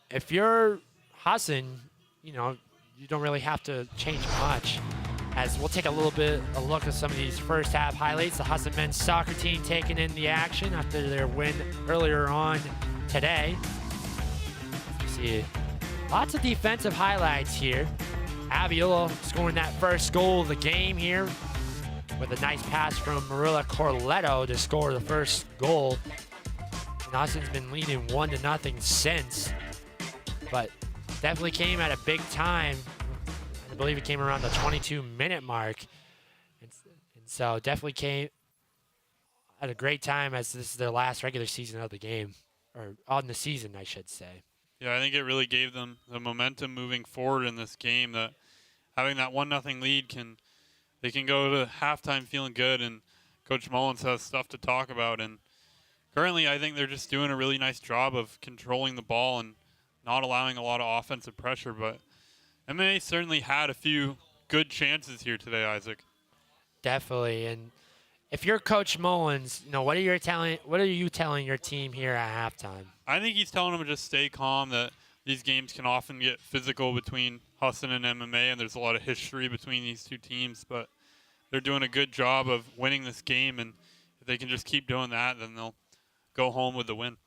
if you're Husson, you don't really have to change much. As we'll take a look at some of these first half highlights. The Husson men's soccer team taking in the action after their win earlier on today. You see lots of defensive highlights here. Aviola scoring that first goal of the game here with a nice pass from Marilla Corletto to score the first goal. And Husson's been leading 1-0 since, but definitely came at a big time. I believe it came around the 22-minute mark. And so definitely came at a great time, as this is their last regular season of the game, or on the season, I should say. Yeah, I think it really gave them the momentum moving forward in this game, that having that 1-0 lead, they can go to halftime feeling good, and Coach Mullins has stuff to talk about. And currently, I think they're just doing a really nice job of controlling the ball and not allowing a lot of offensive pressure, but MMA certainly had a few good chances here today, Isaac. Definitely. And if you're Coach Mullins, what are you telling your team here at halftime? I think he's telling them to just stay calm, that these games can often get physical between Husson and MMA, and there's a lot of history between these two teams, but they're doing a good job of winning this game, and if they can just keep doing that, then they'll go home with the win.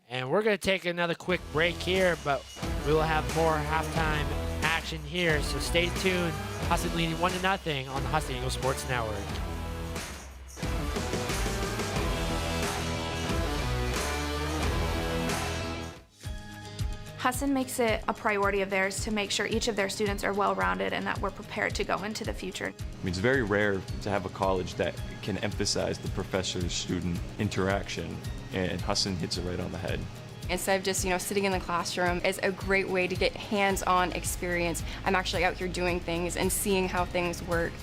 And we're going to take another quick break here, but we will have more halftime action here, so stay tuned. Husson leading 1-0 on the Husson Eagles Sports Network. Husson makes it a priority of theirs to make sure each of their students are well-rounded and that we're prepared to go into the future. It's very rare to have a college that can emphasize the professor-student interaction, and Husson hits it right on the head. Instead of just, sitting in the classroom, is a great way to get hands-on experience. I'm actually out here doing things and seeing how things work.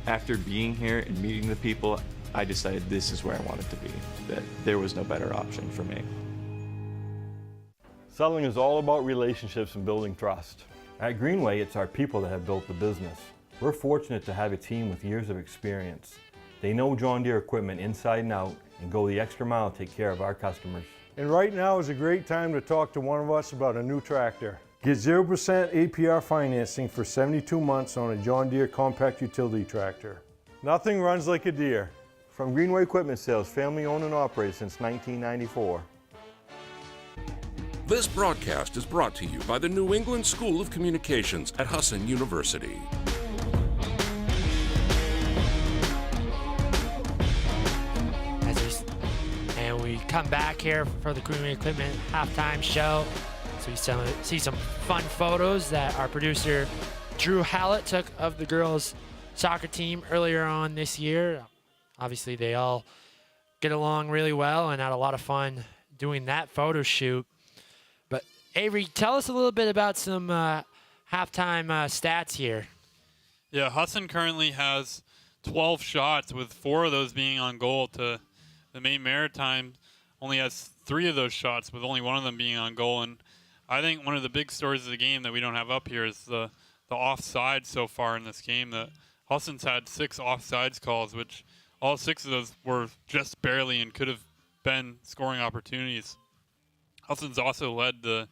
After being here and meeting the people, I decided this is where I wanted to be, that there was no better option for me. Selling is all about relationships and building trust. At Greenway, it's our people that have built the business. We're fortunate to have a team with years of experience. They know John Deere equipment inside and out and go the extra mile to take care of our customers. And right now is a great time to talk to one of us about a new tractor. Get 0% APR financing for 72 months on a John Deere compact utility tractor. Nothing runs like a deer. From Greenway Equipment Sales, family owned and operated since 1994. This broadcast is brought to you by the New England School of Communications at Husson University. And we come back here for the Greenway Equipment halftime show. So we see some fun photos that our producer Drew Hallett took of the girls' soccer team earlier on this year. Obviously, they all get along really well and had a lot of fun doing that photo shoot. But Avery, tell us a little bit about some halftime stats here. Yeah, Husson currently has 12 shots, with 4 of those being on goal. To the Maine Maritime only has 3 of those shots, with only 1 of them being on goal. And I think one of the big stories of the game that we don't have up here is the offside so far in this game. That Husson's had 6 offsides calls, which all 6 of those were just barely and could have been scoring opportunities. Husson's also led the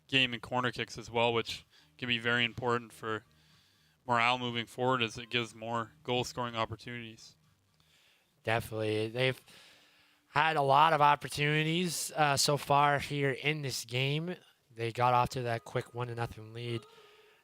game in corner kicks as well, which can be very important for morale moving forward as it gives more goal-scoring opportunities. Definitely. They've had a lot of opportunities so far here in this game. They got off to that quick 1-0 lead.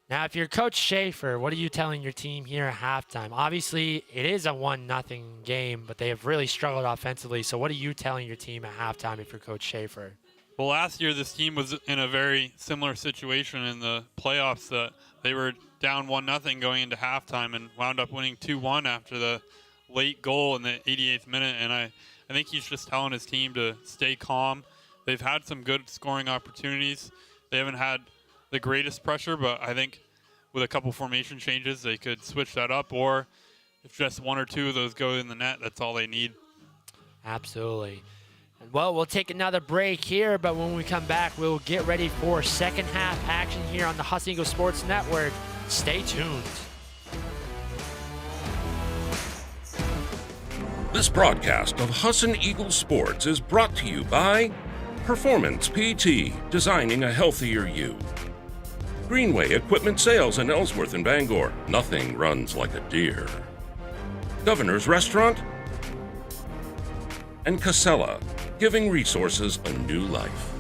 Now, if you're Coach Schaefer, what are you telling your team here at halftime? Obviously, it is a 1-0 game, but they have really struggled offensively. So what are you telling your team at halftime if you're Coach Schaefer? Well, last year this team was in a very similar situation in the playoffs. That they were down 1-0 going into halftime and wound up winning 2-1 after the late goal in the 88th minute. And I think he's just telling his team to stay calm. They've had some good scoring opportunities. They haven't had the greatest pressure, but I think with a couple formation changes, they could switch that up, or if just one or two of those go in the net, that's all they need. Absolutely. Well, we'll take another break here, but when we come back, we'll get ready for second half action here on the Husson Eagles Sports Network. Stay tuned. This broadcast of Husson Eagles Sports is brought to you by Performance PT, designing a healthier you. Greenway Equipment Sales in Ellsworth and Bangor. Nothing runs like a deer. Governor's Restaurant. And Casella, giving resources a new life.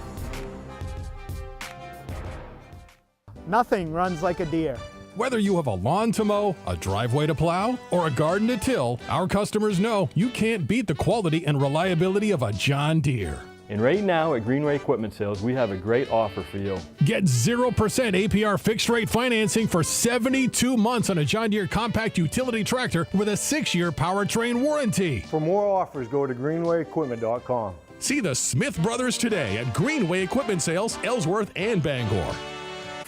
Nothing runs like a deer. Whether you have a lawn to mow, a driveway to plow, or a garden to till, our customers know you can't beat the quality and reliability of a John Deere. And right now at Greenway Equipment Sales, we have a great offer for you. Get 0% APR fixed rate financing for 72 months on a John Deere compact utility tractor with a 6-year powertrain warranty. For more offers, go to greenwayequipment.com. See the Smith brothers today at Greenway Equipment Sales, Ellsworth and Bangor.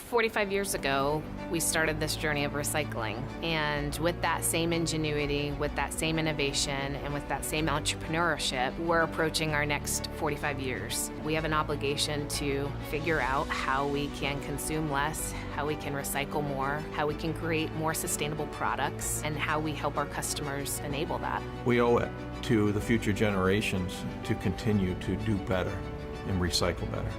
45 years ago, we started this journey of recycling. And with that same ingenuity, with that same innovation, and with that same entrepreneurship, we're approaching our next 45 years. We have an obligation to figure out how we can consume less, how we can recycle more, how we can create more sustainable products, and how we help our customers enable that. We owe it to the future generations to continue to do better and recycle better.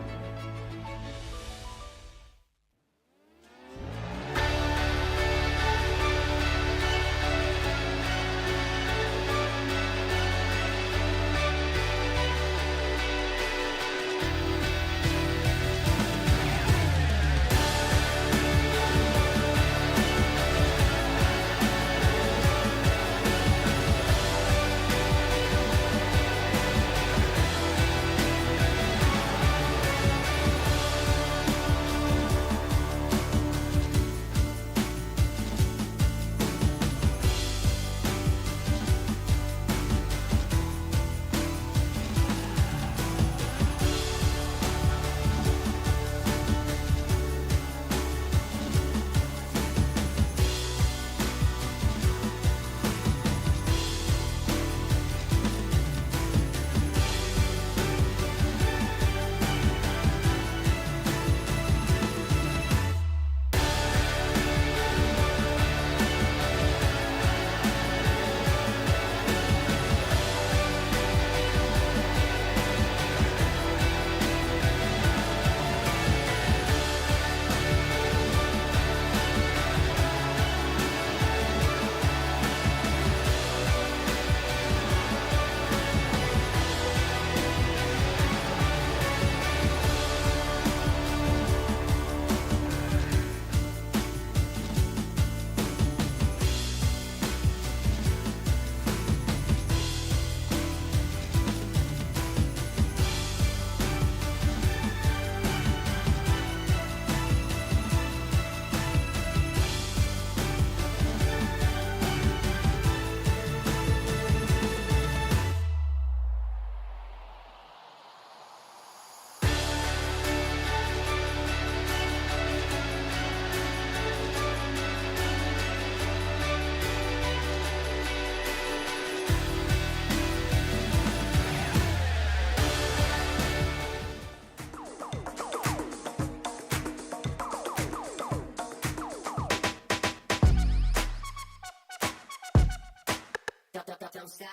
Don't stop.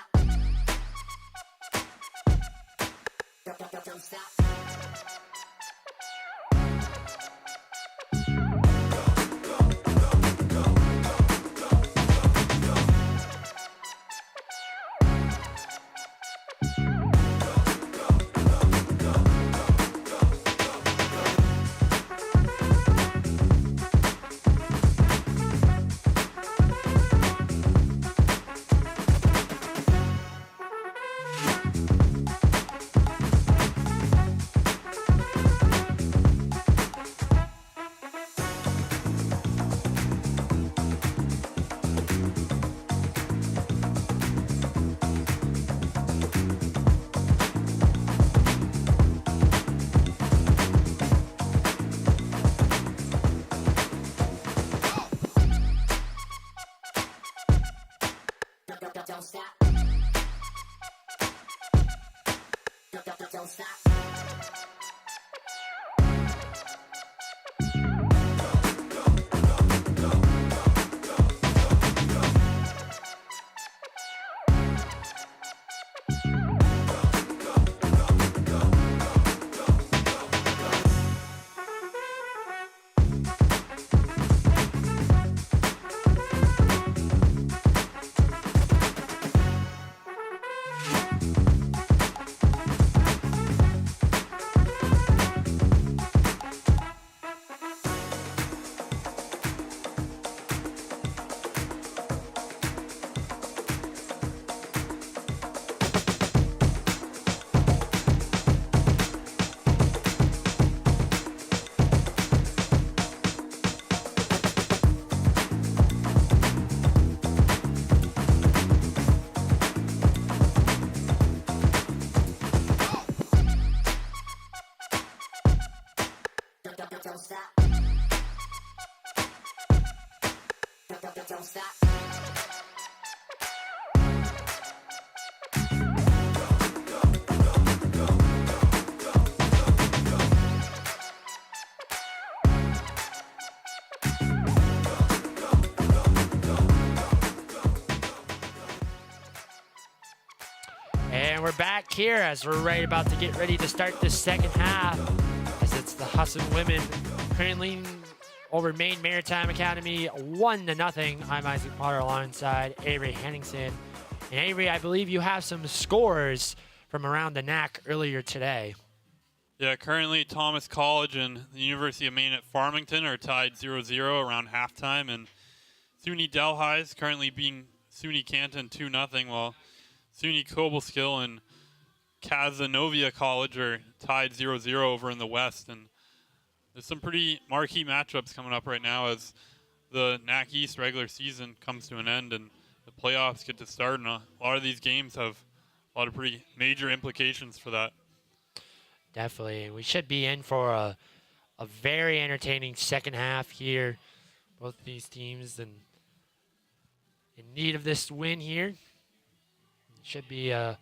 Don't stop. Don't stop. Don't stop. Don't stop. Don't stop. And we're back here as we're about to get ready to start the second half. As it's the Husson women currently over Maine Maritime Academy 1-0. I'm Isaac Potter alongside Avery Henningsen. And Avery, I believe you have some scores from around the NAC earlier today. Yeah, currently Thomas College and the University of Maine at Farmington are tied 0-0 around halftime, and SUNY Delhi is currently beating SUNY Canton 2-0, while SUNY Cobleskill and Cazenovia College are tied 0-0 over in the West. And there's some pretty marquee matchups coming up right now as the NAC East regular season comes to an end and the playoffs get to start. And a lot of these games have a lot of pretty major implications for that. Definitely. We should be in for a very entertaining second half here. Both of these teams in need of this win here. It should be a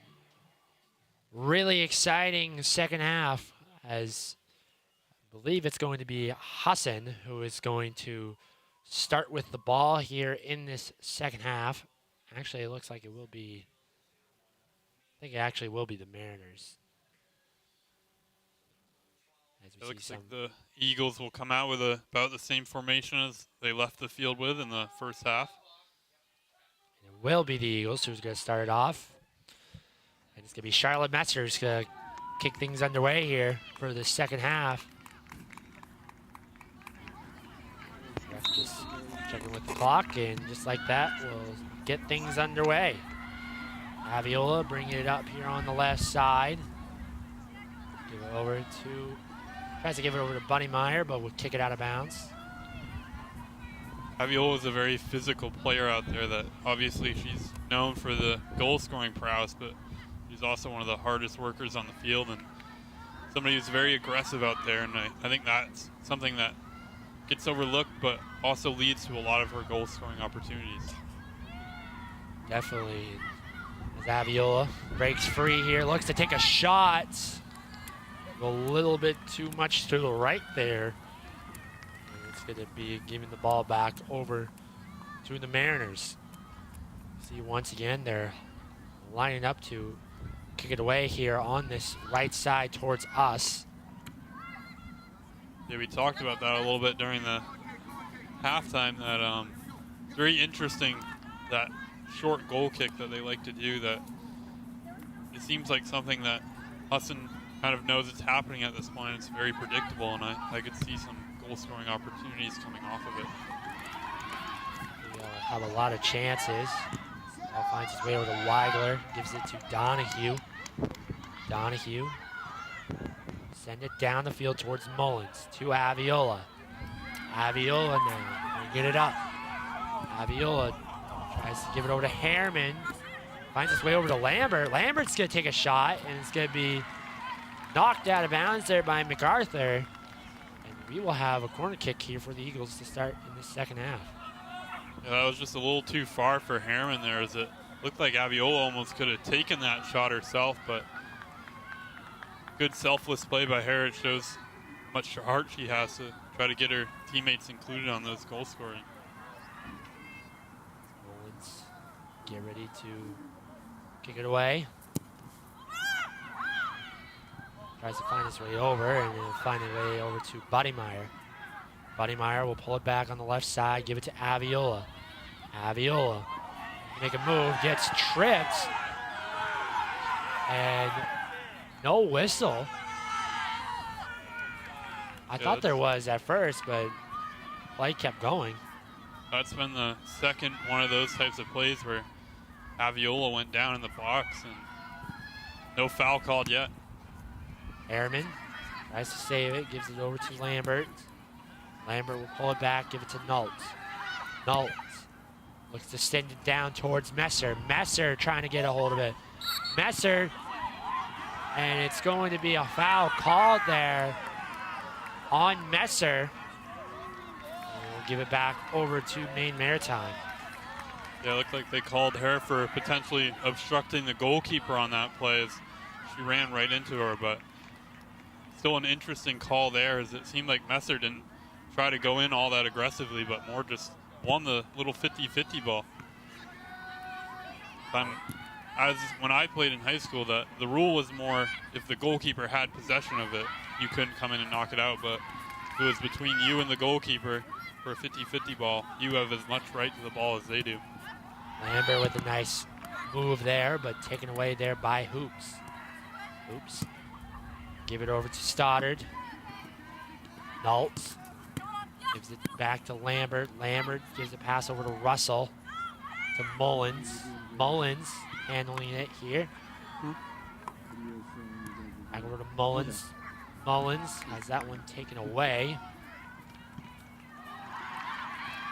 really exciting second half, as I believe it's going to be Husson who is going to start with the ball here in this second half. Actually, it looks like it will be, I think it actually will be the Mariners. It looks like the Eagles will come out with about the same formation as they left the field with in the first half. It will be the Eagles who's going to start it off. And it's going to be Charlotte Metzer who's going to kick things underway here for the second half. Ref just checking with the clock, and just like that, we'll get things underway. Aviola bringing it up here on the left side. Give it over to, tries to give it over to Bunny Meyer, but we'll kick it out of bounds. Aviola is a very physical player out there that obviously she's known for the goal-scoring prowess, but she's also one of the hardest workers on the field and somebody who's very aggressive out there. And I think that's something that gets overlooked, but also leads to a lot of her goal-scoring opportunities. Definitely. As Aviola breaks free here, looks to take a shot. A little bit too much to the right there. And it's going to be giving the ball back over to the Mariners. See, once again, they're lining up to kick it away here on this right side towards us. Yeah, we talked about that a little bit during the halftime, that it's very interesting, that short goal kick that they like to do, that it seems like something that Husson kind of knows it's happening at this point. It's very predictable, and I could see some goal-scoring opportunities coming off of it. They have a lot of chances. Ball finds its way over to Weigler, gives it to Donahue. Donahue. Send it down the field towards Mullins, to Aviola. Aviola now, get it up. Aviola tries to give it over to Harriman. Finds its way over to Lambert. Lambert's gonna take a shot, and it's gonna be knocked out of bounds there by MacArthur. And we will have a corner kick here for the Eagles to start in the second half. Yeah, that was just a little too far for Harriman there, as it Looked like Aviola almost could have taken that shot herself, but good selfless play by her. It shows how much heart she has to try to get her teammates included on those goal scoring. Mullins get ready to kick it away. Tries to find his way over, and he'll find his way over to Buddymeyer. Buddymeyer will pull it back on the left side, give it to Aviola. Aviola, make a move, gets tripped, and no whistle. I thought there was at first, but play kept going. That's been the second one of those types of plays where Aviola went down in the box and no foul called yet. Ehrman tries to save it, gives it over to Lambert. Lambert will pull it back, give it to Nault. Nault looks to send it down towards Messer. Messer trying to get a hold of it. Messer, and it's going to be a foul called there on Messer. And we'll give it back over to Maine Maritime. Yeah, it looked like they called her for potentially obstructing the goalkeeper on that play as she ran right into her, but still an interesting call there, as it seemed like Messer didn't try to go in all that aggressively, but more just won the little 50-50 ball. When I played in high school, the rule was more if the goalkeeper had possession of it, you couldn't come in and knock it out, but if it was between you and the goalkeeper for a 50-50 ball, you have as much right to the ball as they do. Lambert with a nice move there, but taken away there by Hoops. Hoops. Give it over to Stoddard. Nault gives it back to Lambert. Lambert gives a pass over to Russell. To Mullins. Mullins handling it here. Back over to Mullins. Mullins has that one taken away.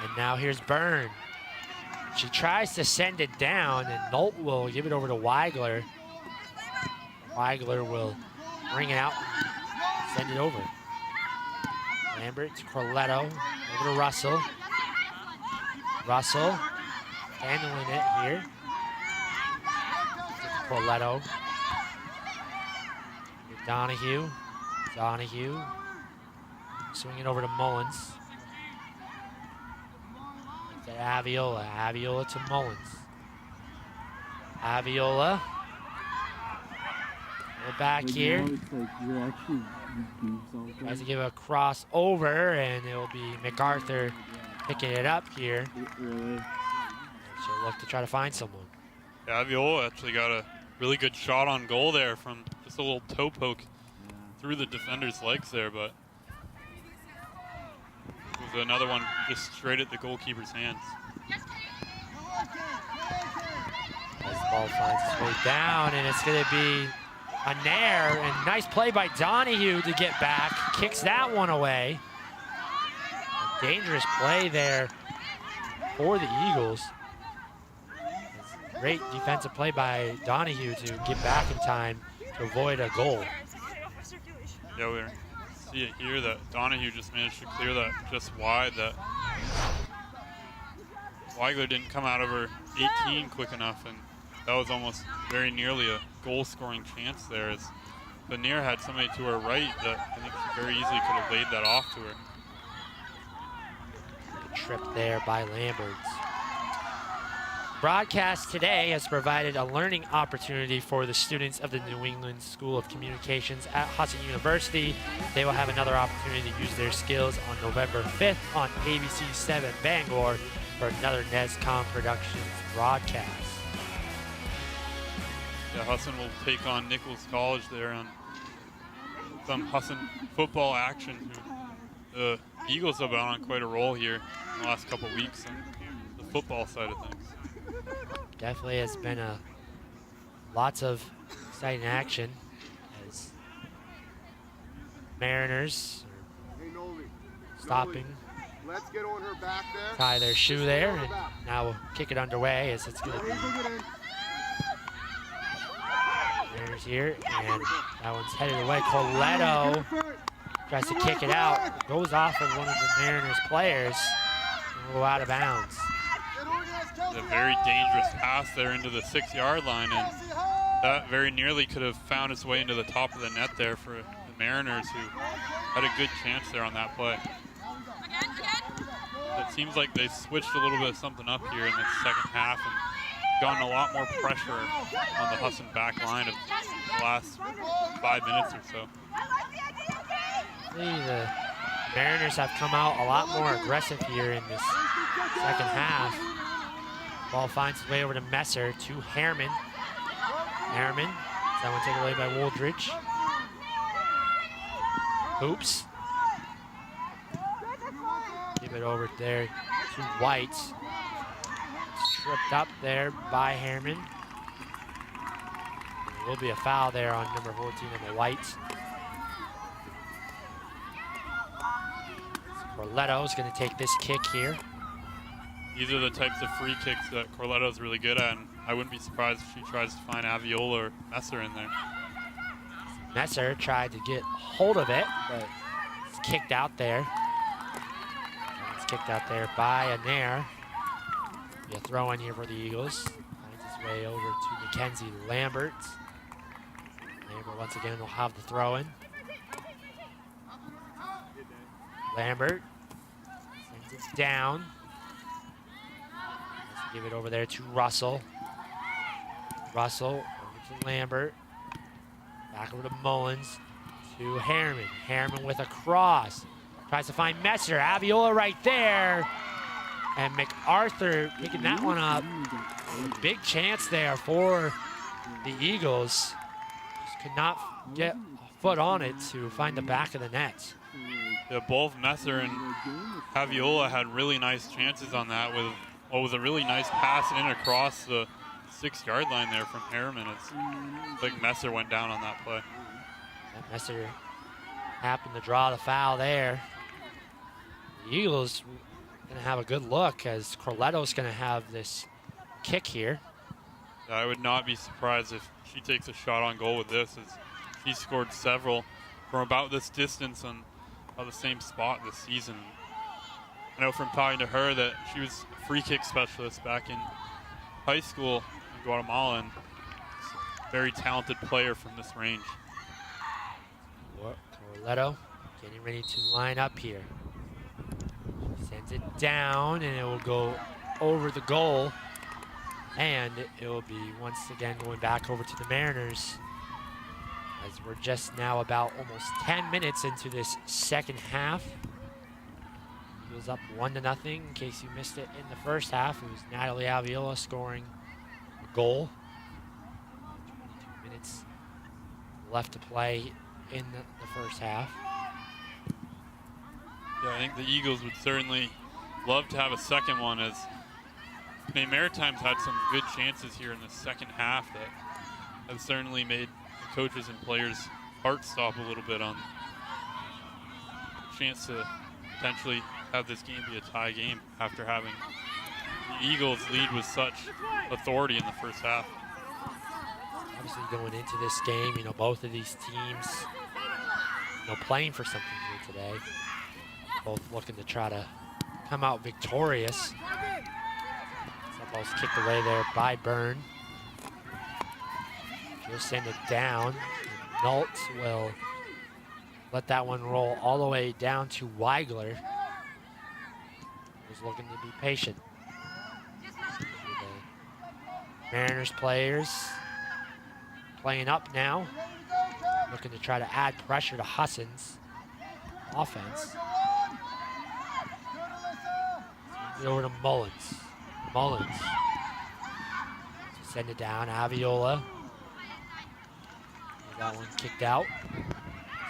And now here's Byrne. She tries to send it down, and Nault will give it over to Weigler. Weigler will bring it out and send it over. Lambert to Corletto, over to Russell. Russell handling it here. Corletto. Donahue. Donahue swinging over to Mullins. To Aviola. Aviola to Mullins. Aviola. We're back here. Tries to give a cross over, and it will be MacArthur picking it up here. She'll look to try to find someone. Yeah, Aviola actually got a really good shot on goal there from just a little toe poke through the defender's legs there, but it was another one just straight at the goalkeeper's hands. As the ball finds its way down, and it's going to be a nair, and nice play by Donahue to get back. Kicks that one away. A dangerous play there for the Eagles. Great defensive play by Donahue to get back in time to avoid a goal. Yeah, we see it here that Donahue just managed to clear that just wide. That Weigler didn't come out of her 18 quick enough, and that was almost very nearly a goal-scoring chance there, as Lanier had somebody to her right that I think she very easily could have laid that off to her. Good trip there by Lambert. Broadcast today has provided a learning opportunity for the students of the New England School of Communications at Husson University. They will have another opportunity to use their skills on November 5th on ABC 7 Bangor for another NESCOM Productions broadcast. Yeah, Husson will take on Nichols College there on some Husson football action. The Eagles have been on quite a roll here in the last couple of weeks on the football side of things. Definitely has been lots of exciting action as Mariners are stopping, tie their shoe there, and now we'll kick it underway as it's going to be Mariners here, and that one's headed away. Corletto tries to kick it out, goes off of one of the Mariners players, and will go out of bounds. A very dangerous pass there into the 6-yard line, and that very nearly could have found its way into the top of the net there for the Mariners, who had a good chance there on that play. It seems like they switched a little bit of something up here in the second half and gotten a lot more pressure on the Husson back line of the last 5 minutes or so. The Mariners have come out a lot more aggressive here in this second half. Ball finds its way over to Messer, to Harriman. Harriman, that one taken away by Wooldridge. Hoops. Give it over there to White. Tripped up there by Harriman. There will be a foul there on number 14 on the White. Corletto's going to take this kick here. These are the types of free kicks that Corletto's really good at, and I wouldn't be surprised if she tries to find Aviola or Messer in there. Messer tried to get hold of it, but it's kicked out there. It's kicked out there by Anair. Be a throw in here for the Eagles. Finds his way over to Mackenzie Lambert. Lambert once again will have the throw in. Lambert sends it down. Let's give it over there to Russell. Russell over to Lambert. Back over to Mullins. To Harriman. Harriman with a cross. Tries to find Messer. Aviola right there. And MacArthur picking that one up. A big chance there for the Eagles. Just could not get a foot on it to find the back of the net. Yeah, both Messer and Aviola had really nice chances on that with what was a really nice pass in across the 6-yard line there from Harriman. It's like Messer went down on that play. And Messer happened to draw the foul there. The Eagles going to have a good look as Corletto's going to have this kick here. Yeah, I would not be surprised if she takes a shot on goal with this, as she scored several from about this distance on the same spot this season. I know from talking to her that she was a free kick specialist back in high school in Guatemala, and a very talented player from this range. Corletto getting ready to line up here. Sends it down, and it will go over the goal. And it will be once again going back over to the Mariners, as we're just now about almost 10 minutes into this second half. Eagles up 1-0. In case you missed it in the first half, it was Natalie Aviola scoring a goal. 22 minutes left to play in the first half. Yeah, I think the Eagles would certainly love to have a second one, as Maine Maritime's had some good chances here in the second half that have certainly made the coaches and players' hearts stop a little bit on the chance to potentially have this game be a tie game after having the Eagles lead with such authority in the first half. Obviously going into this game, both of these teams, playing for something here today. Both looking to try to come out victorious. That ball's kicked away there by Byrne. She'll send it down. Nault will let that one roll all the way down to Weigler, who's looking to be patient. The Mariners players playing up now, looking to try to add pressure to Husson's offense. Over to Mullins. Mullins. Send it down. Aviola. That one kicked out.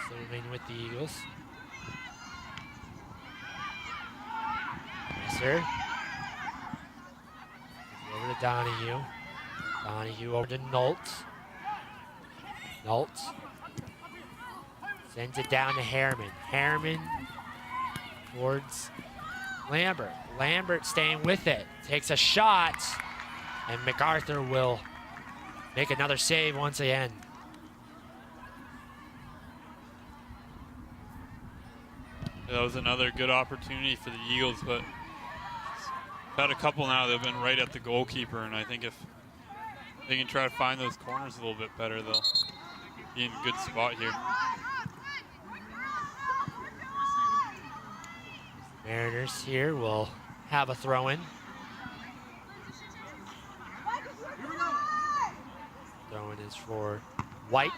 Still remaining with the Eagles. Messer. Over to Donahue. Donahue over to Nault. Nault. Sends it down to Harriman. Harriman towards Lambert. Lambert staying with it. Takes a shot. And MacArthur will make another save once again. That was another good opportunity for the Eagles, but had a couple now that have been right at the goalkeeper, and I think if they can try to find those corners a little bit better, they'll be in a good spot here. Mariners here will have a throw-in. Throw-in is for White.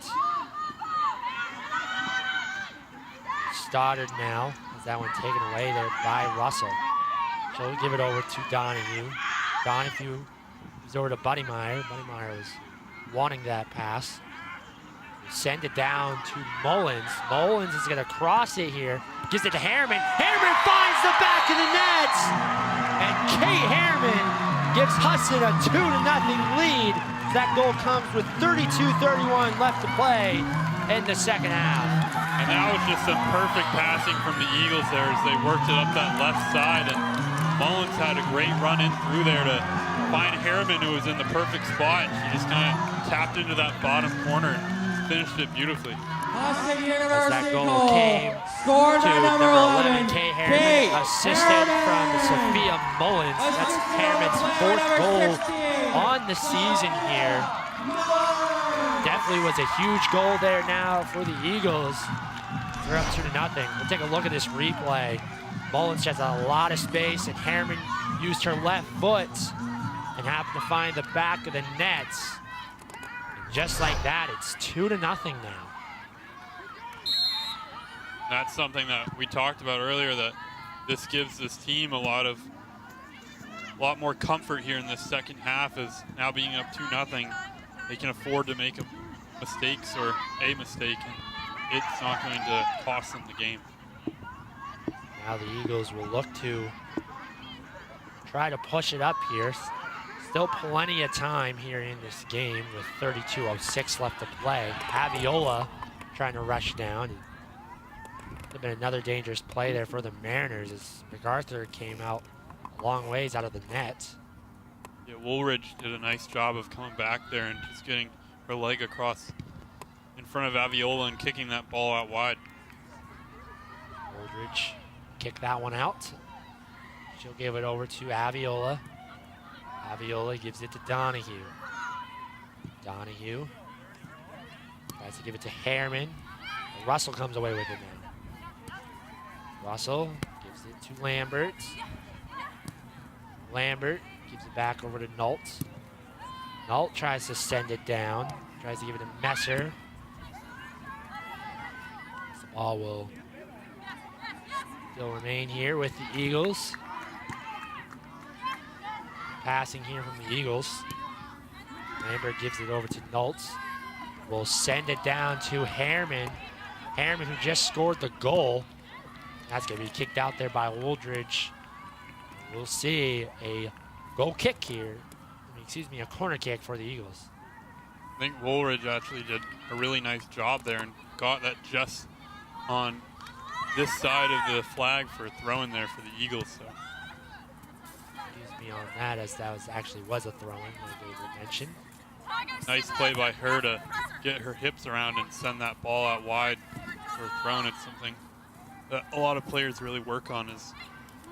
Stoddard now. Has that one taken away there by Russell. She'll give it over to Donahue. Donahue moves over to Buddy Meyer. Buddy Meyer was wanting that pass. Send it down to Mullins. Mullins is going to cross it here. Gives it to Harriman. Harriman finds the back of the net. And Kate Harriman gives Husson a 2-0 lead. That goal comes with 32:31 left to play in the second half. And that was just some perfect passing from the Eagles there as they worked it up that left side. And Mullins had a great run in through there to find Harriman, who was in the perfect spot. She just kind of tapped into that bottom corner and finished it beautifully. As that goal came to number 11, Kay Harriman, assisted from Sophia Mullins. That's Harriman's 4th goal on the season here. Definitely was a huge goal there now for the Eagles. They're up 2-0. We'll take a look at this replay. Mullins has a lot of space, and Harriman used her left foot and happened to find the back of the net. And just like that, it's 2-0 now. That's something that we talked about earlier, that this gives this team a lot more comfort here in this second half, as now being up 2-0, they can afford to make mistakes or a mistake, and it's not going to cost them the game. Now the Eagles will look to try to push it up here. Still plenty of time here in this game with 32:06 left to play. Aviola trying to rush down. Could have been another dangerous play there for the Mariners as MacArthur came out a long ways out of the net. Yeah, Woolridge did a nice job of coming back there and just getting her leg across in front of Aviola and kicking that ball out wide. Woolridge kicked that one out. She'll give it over to Aviola. Aviola gives it to Donahue. Donahue tries to give it to Harriman. Russell comes away with it now. Russell gives it to Lambert. Lambert gives it back over to Nault. Nault tries to send it down. Tries to give it to Messer. The ball will still remain here with the Eagles. Passing here from the Eagles. Lambert gives it over to Nault. Will send it down to Harriman. Harriman, who just scored the goal. That's going to be kicked out there by Woolridge. We'll see a goal kick here. A corner kick for the Eagles. I think Woolridge actually did a really nice job there and got that just on this side of the flag for throwing there for the Eagles. So. Excuse me on that, as that was a throw-in, like David mentioned. Nice play by her to get her hips around and send that ball out wide for throwing. It's something that a lot of players really work on, is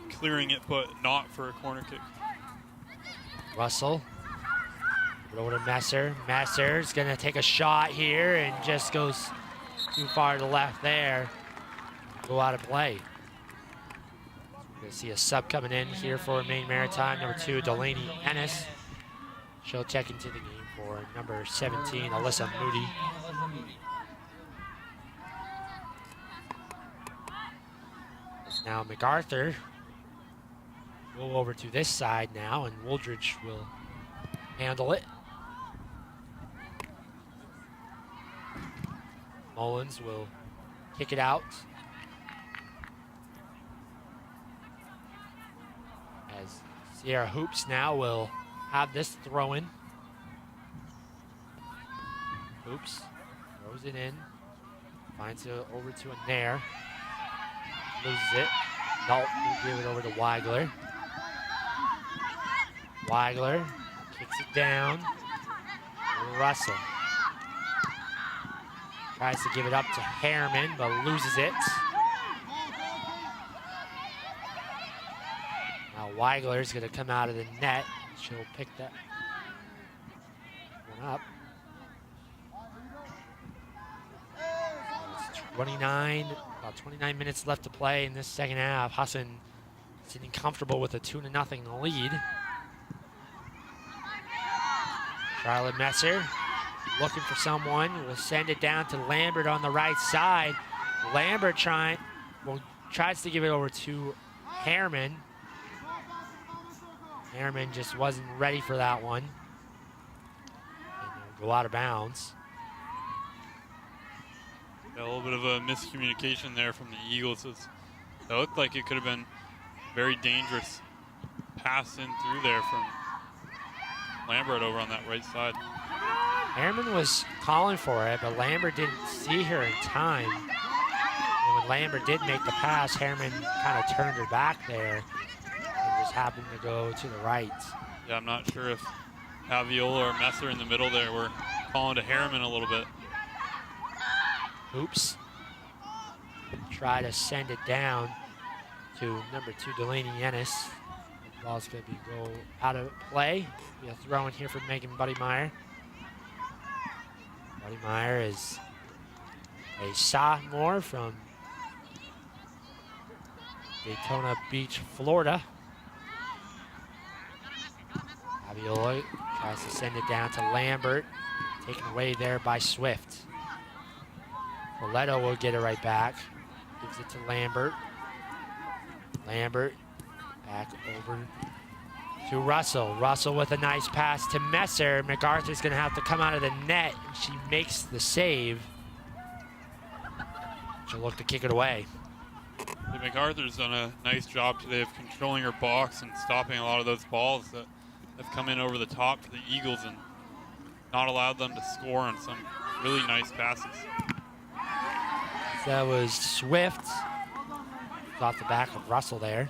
clearing it, but not for a corner kick. Russell. Over to Messer. Messer's going to take a shot here and just goes too far to the left there. Go out of play. We're going to see a sub coming in here for Maine Maritime. Number 2, Delaney Ennis. She'll check into the game for number 17, Alyssa Moody. Now MacArthur go over to this side now, and Woolridge will handle it. Mullins will kick it out. As Sierra Hoops now will have this throw-in. Hoops throws it in. Finds it over to a Nair. Loses it. Nault will give it over to Weigler. Weigler kicks it down. Russell tries to give it up to Harriman, but loses it. Now Weigler's going to come out of the net. She'll pick that one up. It's about 29 minutes left to play in this second half. Husson sitting comfortable with a 2-0 lead. Charlotte Messer looking for someone. Will send it down to Lambert on the right side. Lambert tries to give it over to Harriman. Harriman just wasn't ready for that one. And it'll go out of bounds. A little bit of a miscommunication there from the Eagles. It looked like it could have been very dangerous pass in through there from Lambert over on that right side. Harriman was calling for it, but Lambert didn't see her in time. And when Lambert did make the pass, Harriman kind of turned her back there and just happened to go to the right. Yeah, I'm not sure if Aviola or Messer in the middle there were calling to Harriman a little bit. Oops. Try to send it down to number 2, Delaney Ennis. The ball's going to go out of play. Be a throw in here for Megan Buddymeyer. Buddymeyer is a sophomore from Daytona Beach, Florida. Aviola tries to send it down to Lambert. Taken away there by Swift. Coletto will get it right back. Gives it to Lambert. Lambert back over to Russell. Russell with a nice pass to Messer. MacArthur's going to have to come out of the net, and she makes the save. She'll look to kick it away. Yeah, MacArthur's done a nice job today of controlling her box and stopping a lot of those balls that have come in over the top for the Eagles and not allowed them to score on some really nice passes. That was Swift. Off the back of Russell there.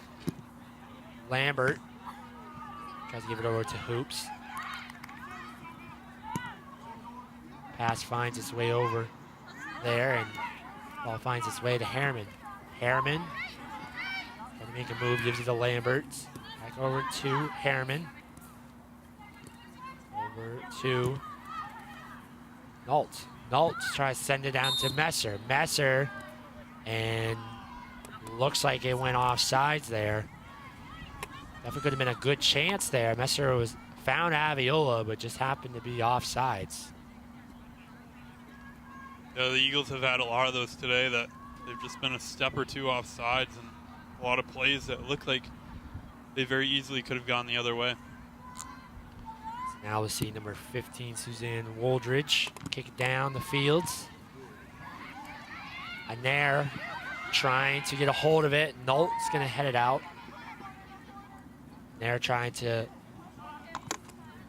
Lambert tries to give it over to Hoops. Pass finds its way over there, and ball finds its way to Harriman. Harriman trying to make a move, gives it to Lambert. Back over to Harriman. Over to Nault. Nault tries to send it down to Messer. Messer, and looks like it went off sides there. Definitely could have been a good chance there. Messer found Aviola, but just happened to be off sides. Yeah, the Eagles have had a lot of those today that they've just been a step or two off sides, and a lot of plays that look like they very easily could have gone the other way. Now we'll see number 15, Suzanne Woldridge, kick it down the fields. Anair trying to get a hold of it. Nolt's going to head it out. Anair trying to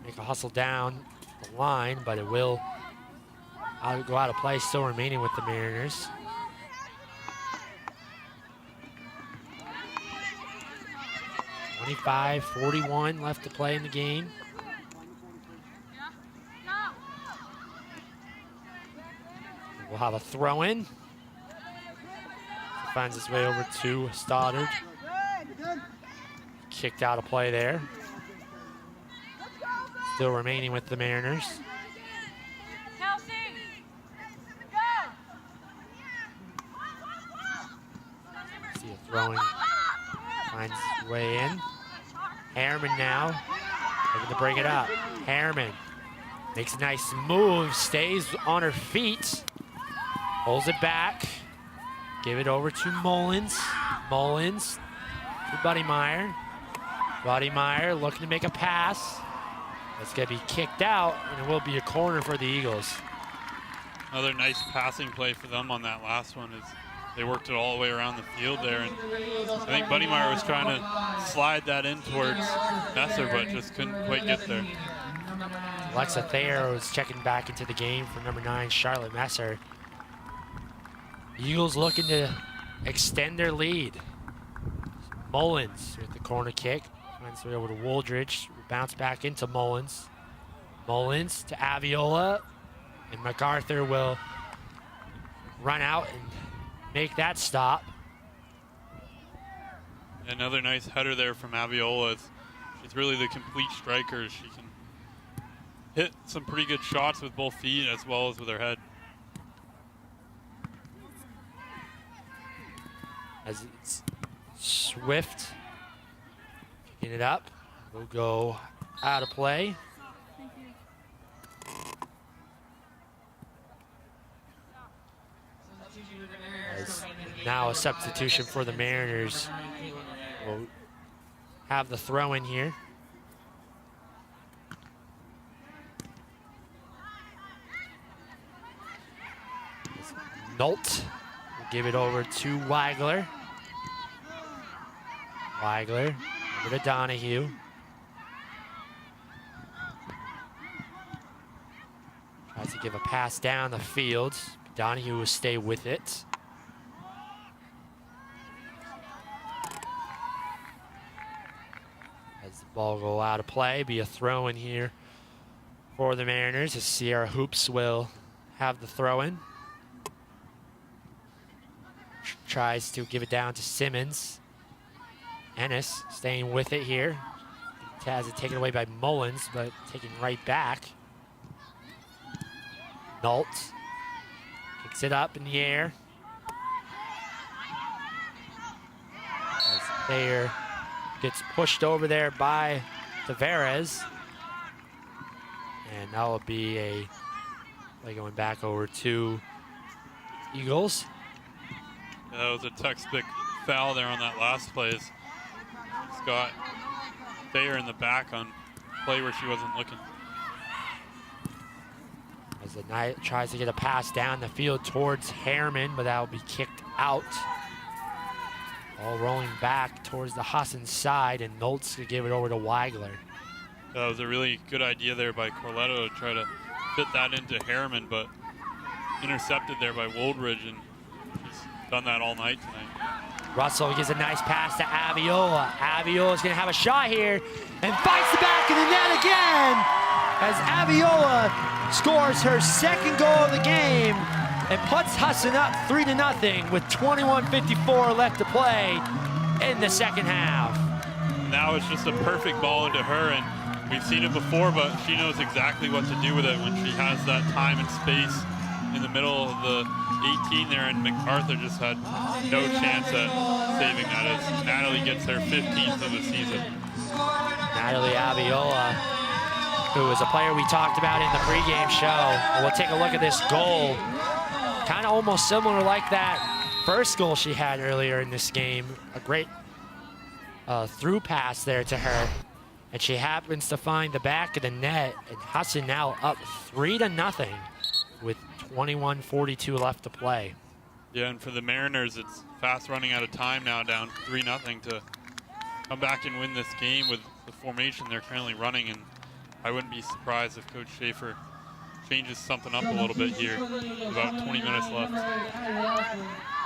make a hustle down the line, but it will go out of play, still remaining with the Mariners. .45-41 left to play in the game. We'll have a throw-in. Finds its way over to Stoddard. Kicked out of play there. Still remaining with the Mariners. See a throwing. Finds its way in. Harriman now looking to bring it up. Harriman makes a nice move, stays on her feet. Pulls it back. Give it over to Mullins. Mullins to Buddymeyer. Buddymeyer looking to make a pass. It's going to be kicked out, and it will be a corner for the Eagles. Another nice passing play for them on that last one is they worked it all the way around the field there. And I think Buddymeyer was trying to slide that in towards Messer, but just couldn't quite get there. Alexa Thayer was checking back into the game for number 9, Charlotte Messer. Eagles looking to extend their lead. Mullins with the corner kick. Finds way over to Woldridge. Bounce back into Mullins. Mullins to Aviola. And MacArthur will run out and make that stop. Another nice header there from Aviola. She's really the complete striker. She can hit some pretty good shots with both feet as well as with her head. As it's Swift picking it up, will go out of play. As now a substitution for the Mariners. We'll have the throw in here. Nolt will give it over to Weigler. Weigler over to Donahue. Tries to give a pass down the field. Donahue will stay with it. As the ball go out of play, be a throw in here for the Mariners as Sierra Hoops will have the throw in. Tries to give it down to Simmons. Ennis staying with it here. Has it taken away by Mullins, but taking right back. Nault kicks it up in the air. As Thayer gets pushed over there by Tavares. And that will be a play going back over to Eagles. Yeah, that was a textbook foul there on that last play. Scott Thayer in the back on play where she wasn't looking. As the Knight tries to get a pass down the field towards Harriman, but that will be kicked out. All rolling back towards the Husson side, and Noltz to give it over to Weigler. That was a really good idea there by Corletto to try to fit that into Harriman, but intercepted there by Woldridge, and he's done that all night tonight. Russell gives a nice pass to Aviola. Aviola's gonna have a shot here and finds the back of the net again as Aviola scores her second goal of the game and puts Husson up 3-0 with 21:54 left to play in the second half. Now it's just a perfect ball into her, and we've seen it before, but she knows exactly what to do with it when she has that time and space in the middle of the 18 there, and MacArthur just had no chance at saving that as Natalie gets her 15th of the season. Natalie Aviola, who was a player we talked about in the pregame show. We'll take a look at this goal. Kind of almost similar like that first goal she had earlier in this game. A great through pass there to her. And she happens to find the back of the net, and Husson now up 3-0 with 21:42 left to play. Yeah, and for the Mariners, it's fast running out of time now, down 3-0 to come back and win this game with the formation they're currently running, and I wouldn't be surprised if Coach Schaefer changes something up a little bit here. About 20 minutes left.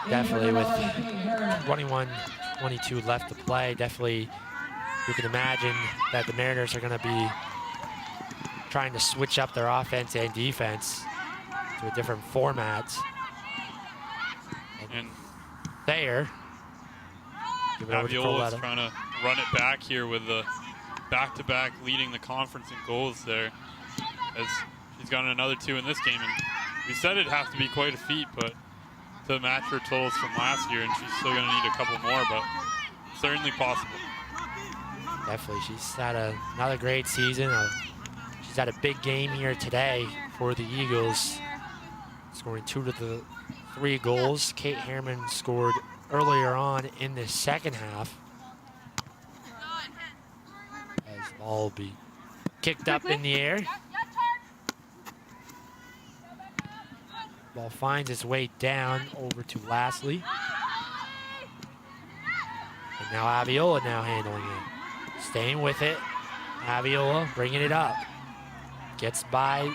Definitely with 21:22 left to play, definitely you can imagine that the Mariners are going to be trying to switch up their offense and defense to a different format. And Thayer. Aviola's trying to run it back here with the back-to-back leading the conference in goals there, as she's gotten another 2 in this game. And we said it'd have to be quite a feat, but to match her totals from last year, and she's still going to need a couple more, but certainly possible. Definitely, she's had another great season. She's had a big game here today for the Eagles, scoring 2 of the 3 goals. Kate Harriman scored earlier on in the second half. As the ball will be kicked up in the air. Ball finds its way down over to Lastly. And now Aviola now handling it. Staying with it. Aviola bringing it up. Gets by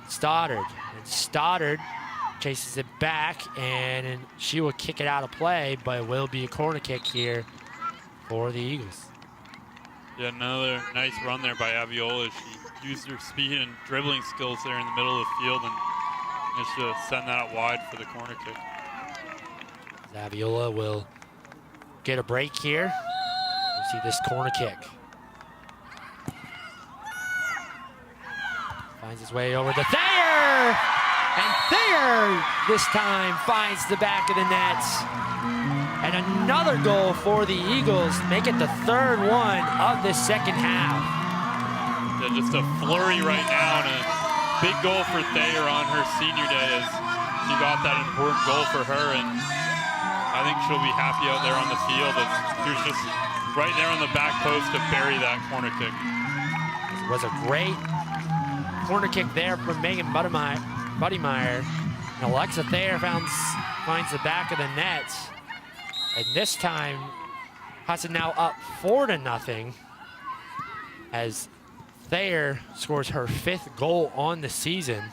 Stoddard. And Stoddard chases it back, and she will kick it out of play, but it will be a corner kick here for the Eagles. Yeah, another nice run there by Aviola. She used her speed and dribbling skills there in the middle of the field, and managed to send that out wide for the corner kick. Aviola will get a break here. We'll see this corner kick. Finds his way over to Thayer! And Thayer this time finds the back of the net. And another goal for the Eagles. Make it the third one of this second half. Yeah, just a flurry right now and a big goal for Thayer on her senior day as she got that important goal for her. And I think she'll be happy out there on the field as she was just right there on the back post to bury that corner kick. It was a great corner kick there from Megan Buddymeyer. And Alexa Thayer finds the back of the net. And this time, Husson now up 4-0 as Thayer scores her 5th goal on the season.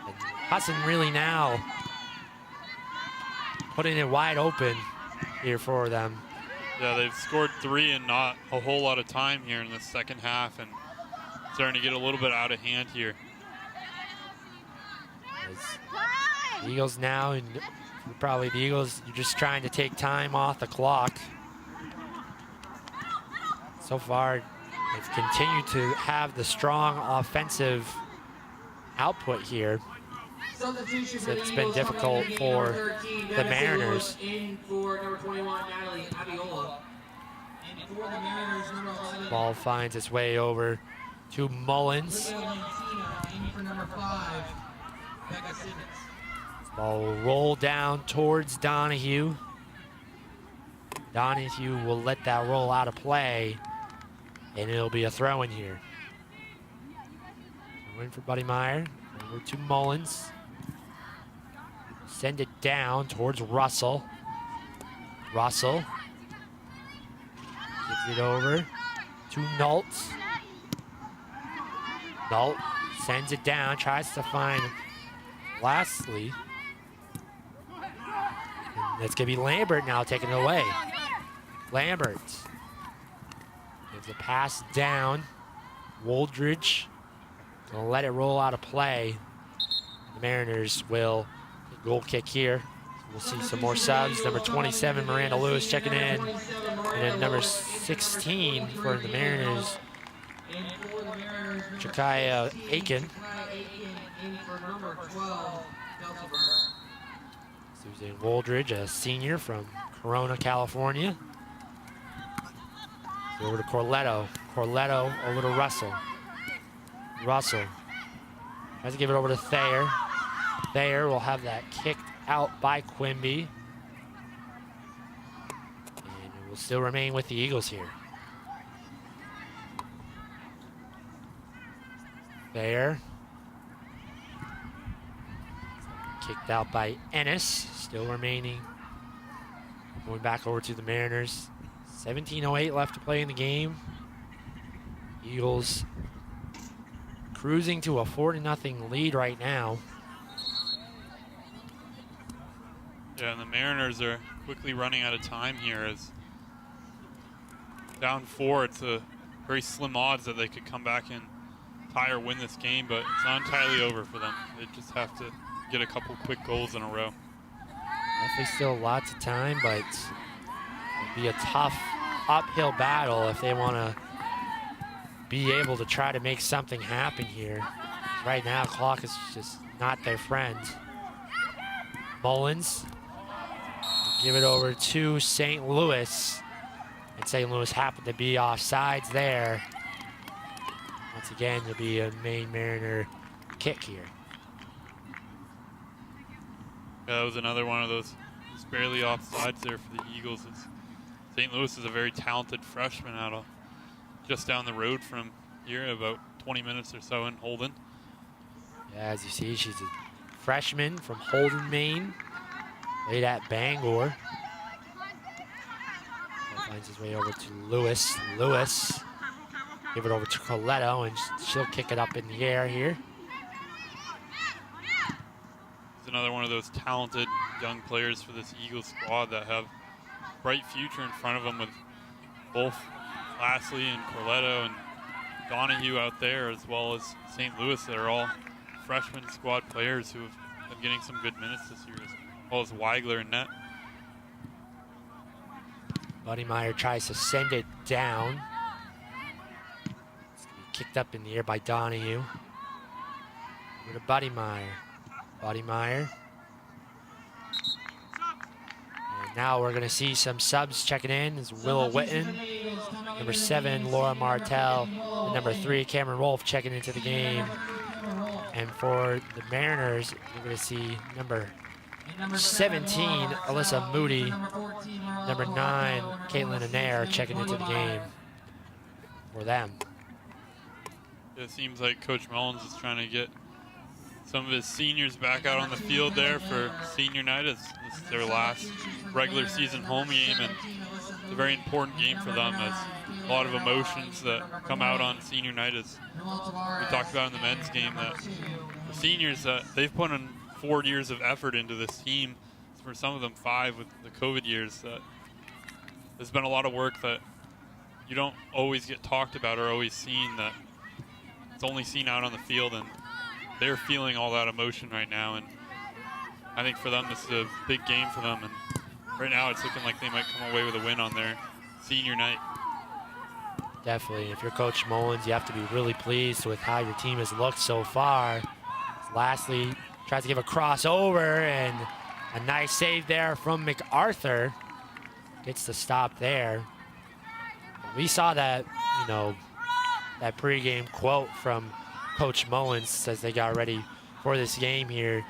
And Husson really now putting it wide open here for them. Yeah, they've scored 3 in not a whole lot of time here in the second half and starting to get a little bit out of hand here. The Eagles now, and probably the Eagles, you're just trying to take time off the clock. So far, they've continued to have the strong offensive output here. So it's been difficult for the Mariners. Ball finds its way over to Mullins. Ball will roll down towards Donahue. Donahue will let that roll out of play, and it'll be a throw in here. Throw in for Buddymeyer, over to Mullins. Send it down towards Russell. Russell gives it over to Nault. Nault sends it down, tries to find Lastly. That's going to be Lambert now taking it away. Lambert gives a pass down. Woldridge going to let it roll out of play. The Mariners will get a goal kick here. We'll see some more subs. Number 27, Miranda Lewis checking in. And then number 16 for the Mariners, Jakaya Aiken. Susan Woldridge, a senior from Corona, California. Over to Corletto. Corletto over to Russell. Russell tries to give it over to Thayer. Thayer will have that kicked out by Quimby. And it will still remain with the Eagles here. Thayer. Kicked out by Ennis, still remaining. Going back over to the Mariners. 17:08 left to play in the game. Eagles cruising to a 4-0 lead right now. Yeah, and the Mariners are quickly running out of time here as down 4. It's a very slim odds that they could come back and tie or win this game, but it's not entirely over for them. They just have to get a couple quick goals in a row. Definitely still lots of time, but it'll be a tough uphill battle if they want to be able to try to make something happen here. Right now, clock is just not their friend. Mullins give it over to St. Louis, and St. Louis happened to be offsides there. Once again, there'll be a Maine Mariner kick here. Yeah, that was another one of those just barely offsides there for the Eagles. St. Louis is a very talented freshman out of just down the road from here, about 20 minutes or so in Holden. Yeah, as you see, she's a freshman from Holden, Maine. Played at Bangor. Finds his way over to Lewis. Lewis, give it over to Coletto, and she'll kick it up in the air here. Another one of those talented young players for this Eagles squad that have bright future in front of them, with both Lastly and Corletto and Donahue out there, as well as St. Louis, that are all freshman squad players who have been getting some good minutes this year. well as Weigler in net. Buddy Meyer tries to send it down. It's going to be kicked up in the air by Donahue. Over to Buddy Meyer. Buddy Meyer. And now we're going to see some subs checking in. It's Willow Witten, number 7, Laura Martell, and number 3, Cameron Wolf checking into the game. And for the Mariners, we're going to see number 17, Alyssa Moody, number 9, Caitlin Anair checking into the game for them. It seems like Coach Mullins is trying to get some of his seniors back out on the field there for senior night, as this is their last regular season home game, and it's a very important game for them, as a lot of emotions that come out on senior night, as we talked about in the men's game, that the seniors, they've put in 4 years of effort into this team, for some of them 5 with the COVID years. There's been a lot of work that you don't always get talked about or always seen, that it's only seen out on the field, and they're feeling all that emotion right now, and I think for them this is a big game for them, and right now it's looking like they might come away with a win on their senior night. Definitely. If you're Coach Mullins, you have to be really pleased with how your team has looked so far. Lastly, tries to give a crossover, and a nice save there from MacArthur. Gets the stop there. We saw that, you know, that pregame quote from Coach Mullins as they got ready for this game here.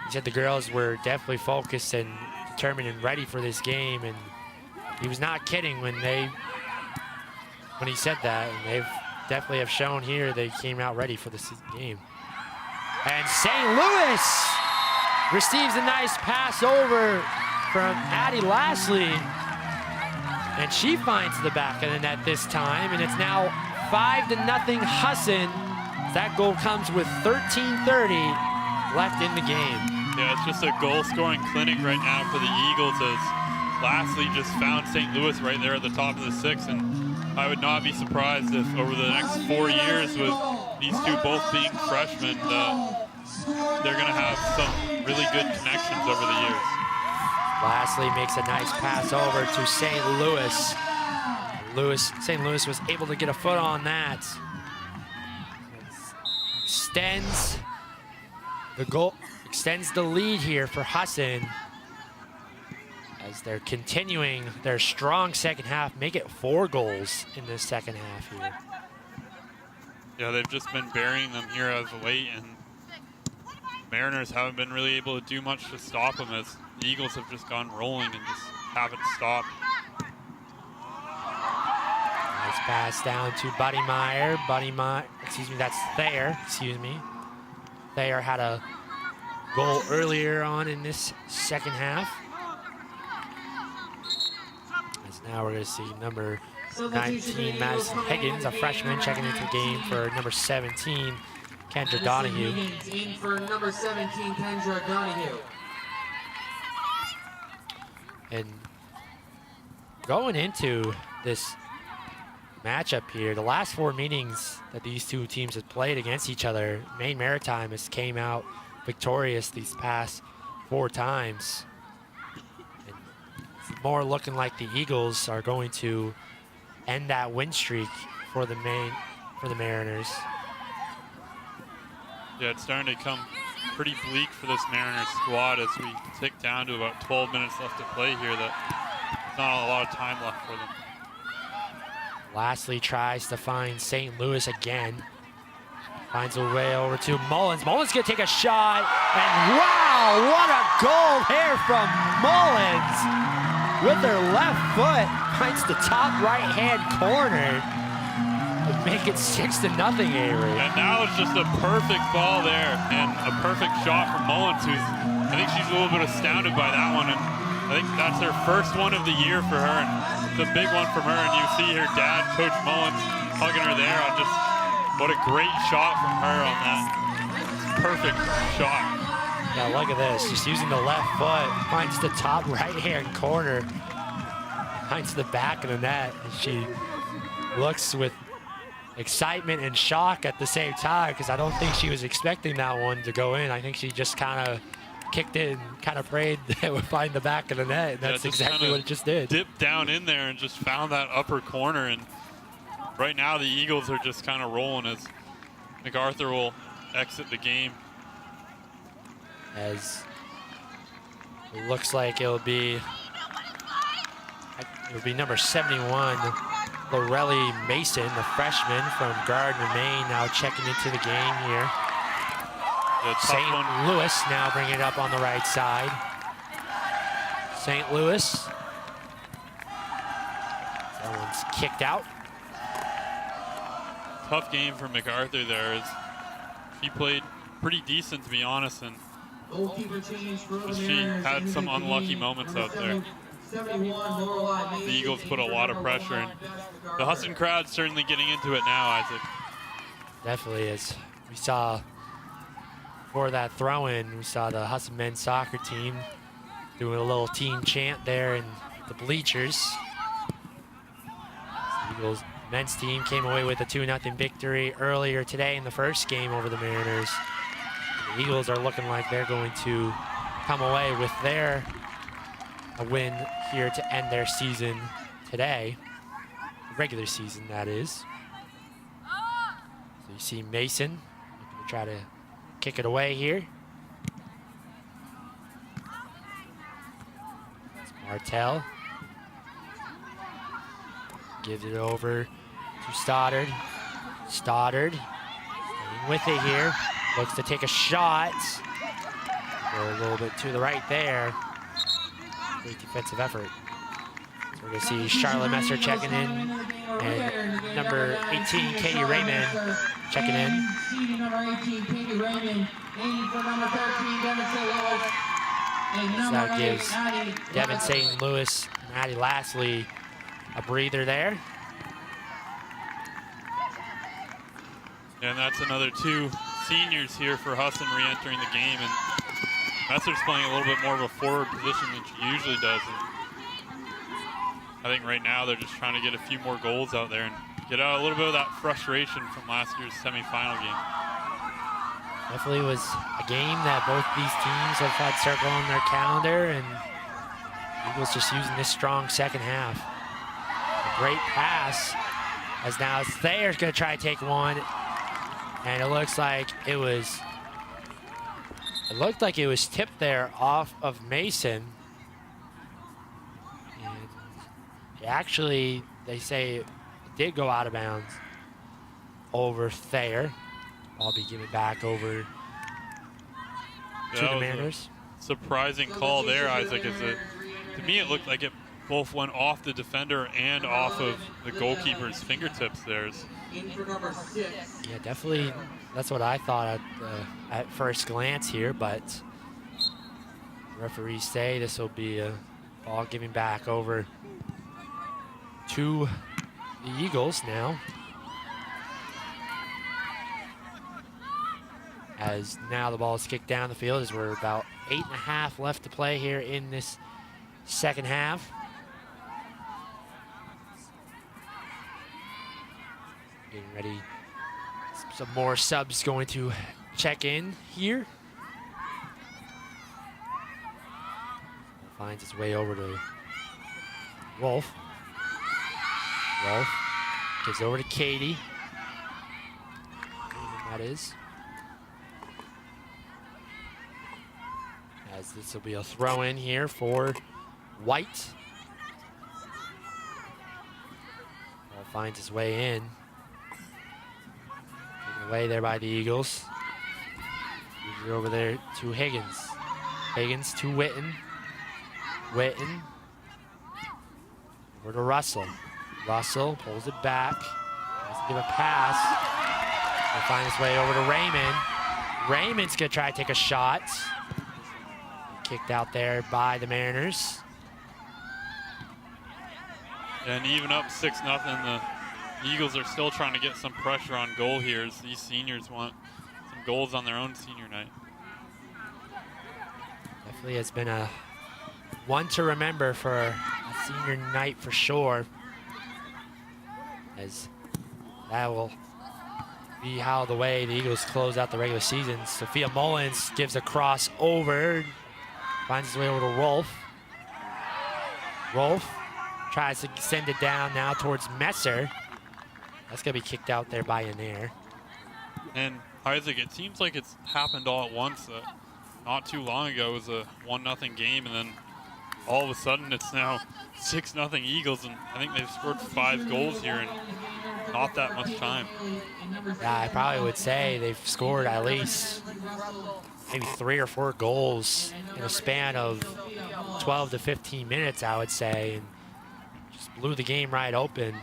He said the girls were definitely focused and determined and ready for this game, and he was not kidding when he said that, and they've definitely have shown here they came out ready for this game. And St. Louis receives a nice pass over from Addie Lashley, and she finds the back of the net this time, and it's now 5-0 Husson. That goal comes with 13:30 left in the game. Yeah, it's just a goal-scoring clinic right now for the Eagles, as Lashley just found St. Louis right there at the top of the 6th, and I would not be surprised if over the next 4 years, with these two both being freshmen, they're going to have some really good connections over the years. Lashley makes a nice pass over to St. Louis. St. Louis was able to get a foot on that. Extends the lead here for Husson, as they're continuing their strong second half, make it 4 goals in this second half here. Yeah, they've just been burying them here as of late, and Mariners haven't been really able to do much to stop them, as the Eagles have just gone rolling and just haven't stopped. Nice pass down to Buddy Meyer. That's Thayer, Thayer had a goal earlier on in this second half. As now we're going to see number 19, Madison Higgins, a freshman, checking into the game for number 17, Kendra Donahue. Higgins in for number 17, Kendra Donahue. And going into this matchup here, the last 4 meetings that these two teams have played against each other, Maine Maritime has came out victorious these past 4 times. And it's more looking like the Eagles are going to end that win streak for the Mariners. Yeah, it's starting to come pretty bleak for this Mariners squad as we tick down to about 12 minutes left to play here. There's not a lot of time left for them. Lastly tries to find St. Louis again. Finds a way over to Mullins. Mullins gonna take a shot, and wow, what a goal there from Mullins! With her left foot, finds the top right-hand corner to make it 6-0, Avery. And now it's just a perfect ball there, and a perfect shot from Mullins, I think she's a little bit astounded by that one, and I think that's her first one of the year for her, and it's a big one from her, and you see her dad, Coach Mullins, hugging her there on just what a great shot from her on that perfect shot. Yeah, look at this, just using the left foot, finds the top right-hand corner, finds the back of the net, and she looks with excitement and shock at the same time, because I don't think she was expecting that one to go in. I think she just kind of kicked it and kind of prayed that it would find the back of the net, and that's exactly what it just did. Dipped down in there and just found that upper corner, and right now the Eagles are just kind of rolling as MacArthur will exit the game. As it looks like it'll be number 71, Lorelli Mason, the freshman from Gardner, Maine, now checking into the game here. St. Louis now bringing it up on the right side. St. Louis. That one's kicked out. Tough game for MacArthur there. As he played pretty decent, to be honest, and she had some unlucky moments out there. The Eagles put a lot of pressure, and the Husson crowd's certainly getting into it now, Isaac. Definitely is. We saw for that throw-in, we saw the Husson men's soccer team doing a little team chant there in the bleachers. The Eagles men's team came away with a 2-0 victory earlier today in the first game over the Mariners. The Eagles are looking like they're going to come away with a win here to end their season today. Regular season, that is. So you see Mason looking to try to kick it away here. It's Martell. Gives it over to Stoddard. Stoddard staying with it here. Looks to take a shot. Go a little bit to the right there. Great defensive effort. So we're going to see Charlotte Messer checking in, and number 18, Katie Raymond, checking in. Number 18, Katie Raymond, aiming for number 13, Devin St. Louis. So that gives Devin St. Louis and Addie Lastly a breather there. And that's another 2 seniors here for Husson re-entering the game, and Messer's playing a little bit more of a forward position than she usually does. And I think right now they're just trying to get a few more goals out there and get out a little bit of that frustration from last year's semifinal game. Definitely was a game that both these teams have had circled on their calendar, and Eagles just using this strong second half. A great pass, as now Thayer's going to try to take one, and it looks like it was tipped there off of Mason. And actually, they say it did go out of bounds over Thayer. I'll be giving back over to the Mariners. Surprising call there, Isaac. To me, it looked like it both went off the defender and off of the goalkeeper's fingertips there. Yeah, definitely. That's what I thought at first glance here, but referees say this will be a ball giving back over to the Eagles now. As now the ball is kicked down the field as we're about 8.5 left to play here in this second half. Getting ready. Some more subs going to check in here. Finds its way over to Wolf. Wolf gives over to Katie. That is. As this will be a throw in here for White. Ball finds its way in. Taken away there by the Eagles. Moves it over there to Higgins. Higgins to Witten. Witten. Over to Russell. Russell pulls it back. Has to give a pass. Will find its way over to Raymond. Raymond's gonna try to take a shot. Kicked out there by the Mariners. And even up 6-0, the Eagles are still trying to get some pressure on goal here as these seniors want some goals on their own senior night. Definitely has been a one to remember for a senior night for sure. As that will be how the way the Eagles close out the regular season. Sophia Mullins gives a cross over Finds his way over to Rolf. Rolf tries to send it down now towards Messer. That's going to be kicked out there by Anair. And Isaac, it seems like it's happened all at once. Not too long ago, it was a 1-0 game, and then all of a sudden it's now 6-0 Eagles, and I think they've scored 5 goals here in not that much time. Yeah, I probably would say they've scored at least maybe 3 or 4 goals in a span of 12 to 15 minutes, I would say, and just blew the game right open.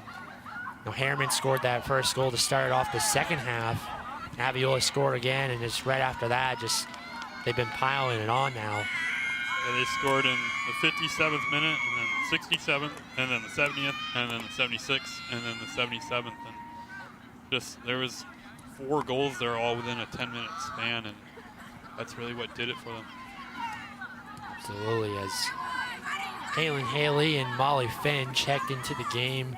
Harriman scored that first goal to start off the second half. Aviola scored again, and just right after that, they've been piling it on now. Yeah, they scored in the 57th minute, and then the 67th, and then the 70th, and then the 76th, and then the 77th. And just there was 4 goals there all within a 10-minute span, and that's really what did it for them. Absolutely, as Kaylin Haley and Molly Finn checked into the game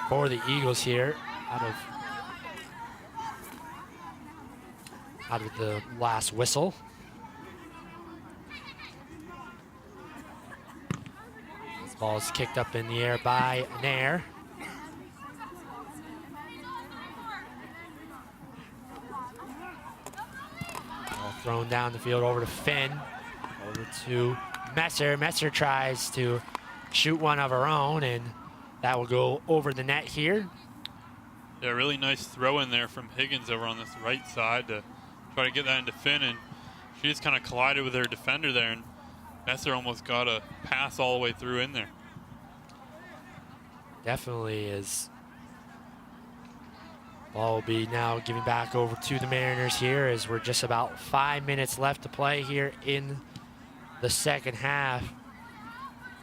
for the Eagles here out of the last whistle. This ball is kicked up in the air by Nair. Ball thrown down the field over to Finn, over to Messer. Messer tries to shoot one of her own, and that will go over the net here. Yeah, really nice throw in there from Higgins over on this right side to try to get that into Finn, and she just kind of collided with her defender there, and Messer almost got a pass all the way through in there. Definitely is. Ball will be now giving back over to the Mariners here as we're just about 5 minutes left to play here in the second half.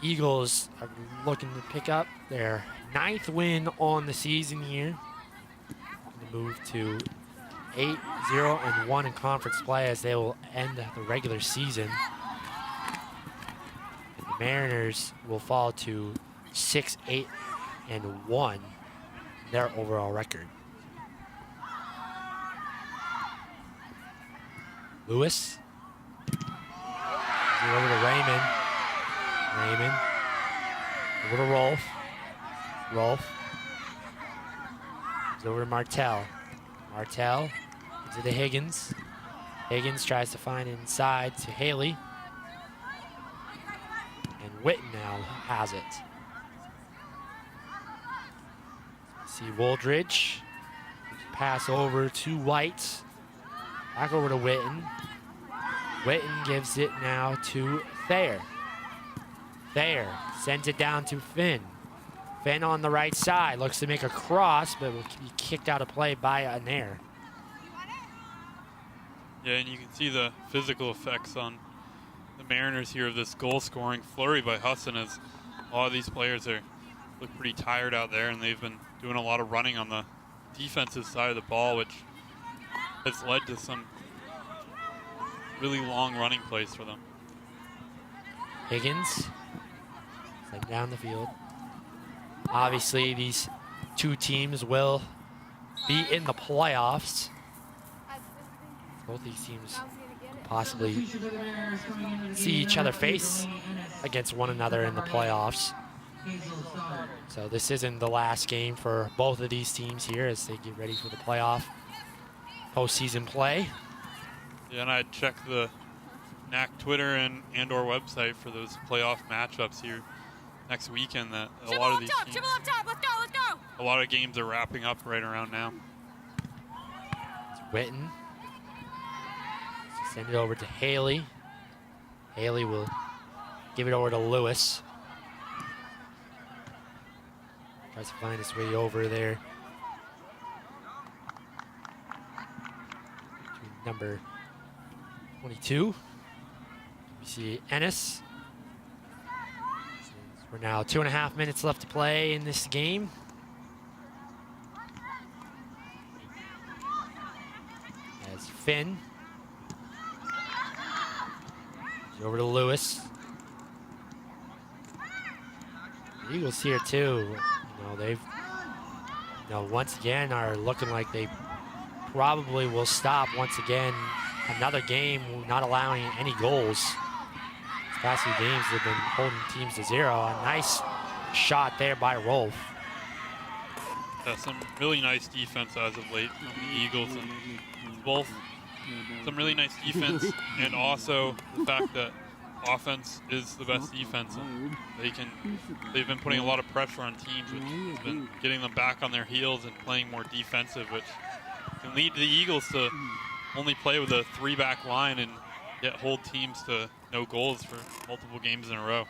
Eagles are looking to pick up their 9th win on the season here. To move to 8-0-1 in conference play as they will end the regular season. And the Mariners will fall to 6-8-1, their overall record. Lewis. Over to Raymond. Raymond. Over to Rolf. Rolf. He's over to Martell. Martell into the Higgins. Higgins tries to find inside to Haley. And Witten now has it. See Woldridge. Pass over to White. Back over to Witten. Witten gives it now to Thayer. Thayer sends it down to Finn. Finn on the right side, looks to make a cross, but will be kicked out of play by Anair. Yeah, and you can see the physical effects on the Mariners here of this goal-scoring flurry by Husson, as a lot of these players look pretty tired out there, and they've been doing a lot of running on the defensive side of the ball, which has led to some really long running plays for them. Higgins sent down the field. Obviously, these two teams will be in the playoffs. Both these teams could possibly see each other face against one another in the playoffs. So this isn't the last game for both of these teams here as they get ready for the playoff postseason play. Yeah, and I'd check the NAC Twitter and or website for those playoff matchups here next weekend. That a lot of these teams, a lot of games are wrapping up right around now. It's Witten. Send it over to Haley. Haley will give it over to Lewis. Tries to find his way over there to number 22. We see Ennis. We're now 2.5 minutes left to play in this game. As Finn. He's over to Lewis. The Eagles here too. They've once again are looking like they probably will stop once again another game, not allowing any goals. Past few games, they've been holding teams to 0. A nice shot there by Rolf. Some really nice defense as of late from the Eagles, and both some really nice defense and also the fact that offense is the best defense. And they've been putting a lot of pressure on teams, which has been getting them back on their heels and playing more defensive, which can lead the Eagles to only play with a 3-back line and yet hold teams to no goals for multiple games in a row.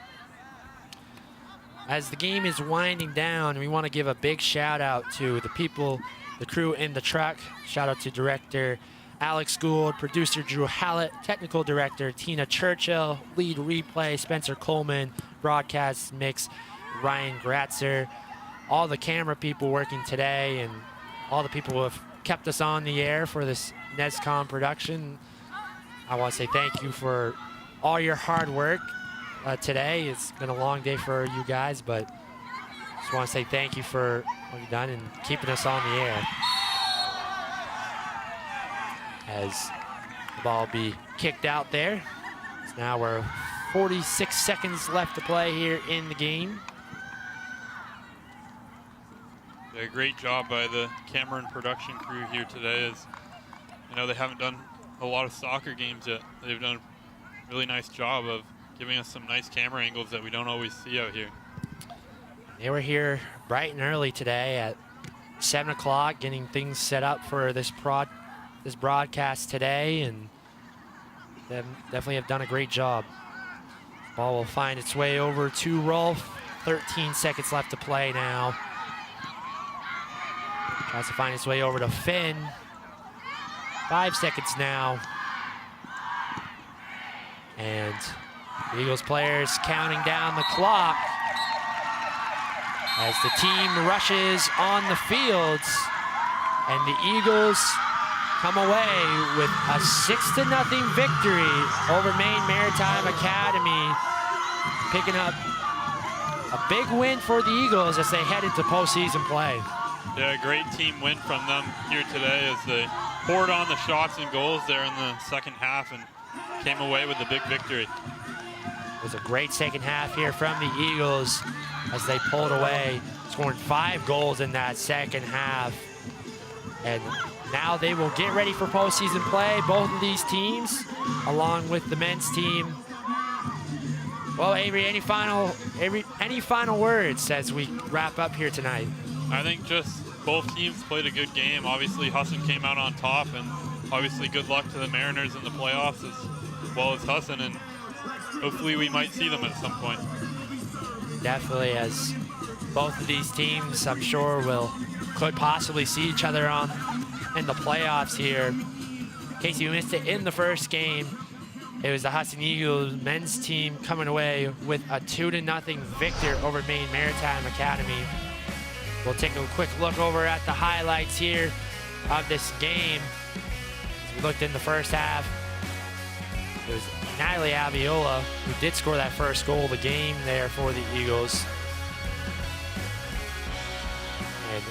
As the game is winding down, we want to give a big shout out to the people, the crew in the truck. Shout out to director Alex Gould, producer Drew Hallett, technical director Tina Churchill, lead replay Spencer Coleman, broadcast mix Ryan Gratzer, all the camera people working today, and all the people who have kept us on the air for this NESCOM production. I want to say thank you for all your hard work. Today. It's been a long day for you guys, but just want to say thank you for what you've done and keeping us on the air. As the ball will be kicked out there. So now we're 46 seconds left to play here in the game. Yeah, great job by the camera and production crew here today. As you know, they haven't done a lot of soccer games yet. They've done a really nice job of giving us some nice camera angles that we don't always see out here. They were here bright and early today at 7 o'clock, getting things set up for this broadcast today, and they definitely have done a great job. Ball will find its way over to Rolf. 13 seconds left to play now. Tries to find its way over to Finn. 5 seconds now. And the Eagles players counting down the clock as the team rushes on the fields, and the Eagles come away with a 6-0 victory over Maine Maritime Academy, picking up a big win for the Eagles as they head into postseason play. Yeah, great team win from them here today as they poured on the shots and goals there in the second half and came away with a big victory. It was a great second half here from the Eagles as they pulled away, scoring 5 goals in that second half. And now they will get ready for postseason play, both of these teams, along with the men's team. Well, Avery, any final words as we wrap up here tonight? I think just both teams played a good game. Obviously, Husson came out on top, and obviously good luck to the Mariners in the playoffs as well as Husson, and hopefully we might see them at some point. Definitely, as both of these teams, I'm sure, could possibly see each other in the playoffs here. In case you missed it in the first game, it was the Husson Eagles men's team coming away with a 2-0 victory over Maine Maritime Academy. We'll take a quick look over at the highlights here of this game. As we looked in the first half, it was Natalie Aviola who did score that first goal of the game there for the Eagles. And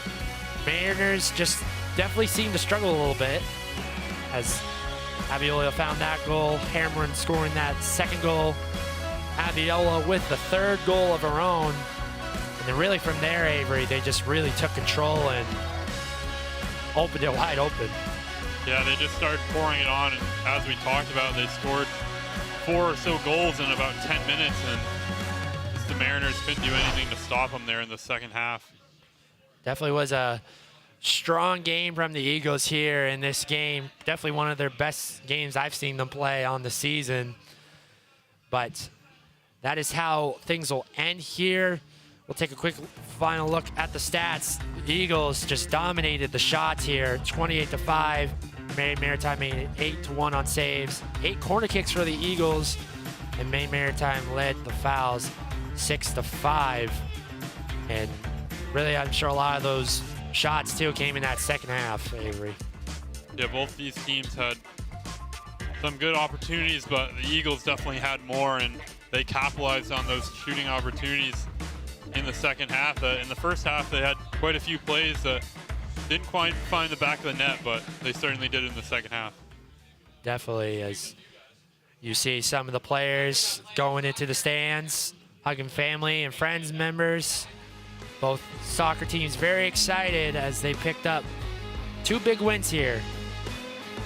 Mariners just definitely seemed to struggle a little bit as Aviola found that goal. Hamron scoring that second goal. Aviola with the third goal of her own. And then really from there, Avery, they just really took control and opened it wide open. Yeah, they just started pouring it on, and as we talked about, they scored 4 or so goals in about 10 minutes, and just the Mariners couldn't do anything to stop them there in the second half. Definitely was a strong game from the Eagles here in this game. Definitely one of their best games I've seen them play on the season. But that is how things will end here. We'll take a quick final look at the stats. The Eagles just dominated the shots here, 28-5. Maine Maritime made it 8-1 on saves. 8 corner kicks for the Eagles, and Maine Maritime led the fouls 6-5. And really, I'm sure a lot of those shots too came in that second half, Avery. Yeah, both these teams had some good opportunities, but the Eagles definitely had more, and they capitalized on those shooting opportunities in the second half. In the first half, they had quite a few plays that didn't quite find the back of the net, but they certainly did in the second half. Definitely, as You see some of the players going into the stands, hugging family and friends, members. Both soccer teams very excited as they picked up 2 big wins here.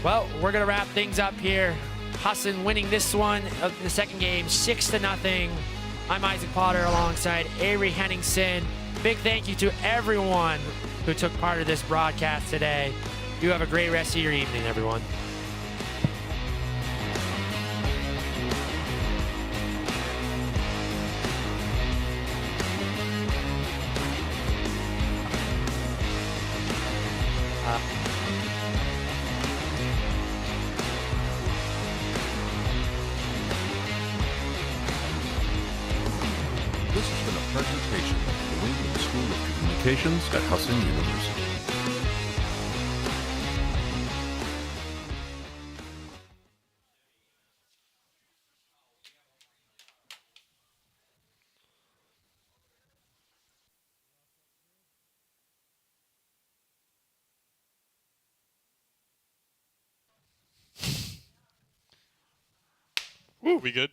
Well, we're going to wrap things up here. Husson winning this one of the second game, 6-0. I'm Isaac Potter alongside Avery Henningsen. Big thank you to everyone who took part of this broadcast today. You have a great rest of your evening, everyone. This has been a presentation of the New England School of Communications at Husson University. Woo, we good?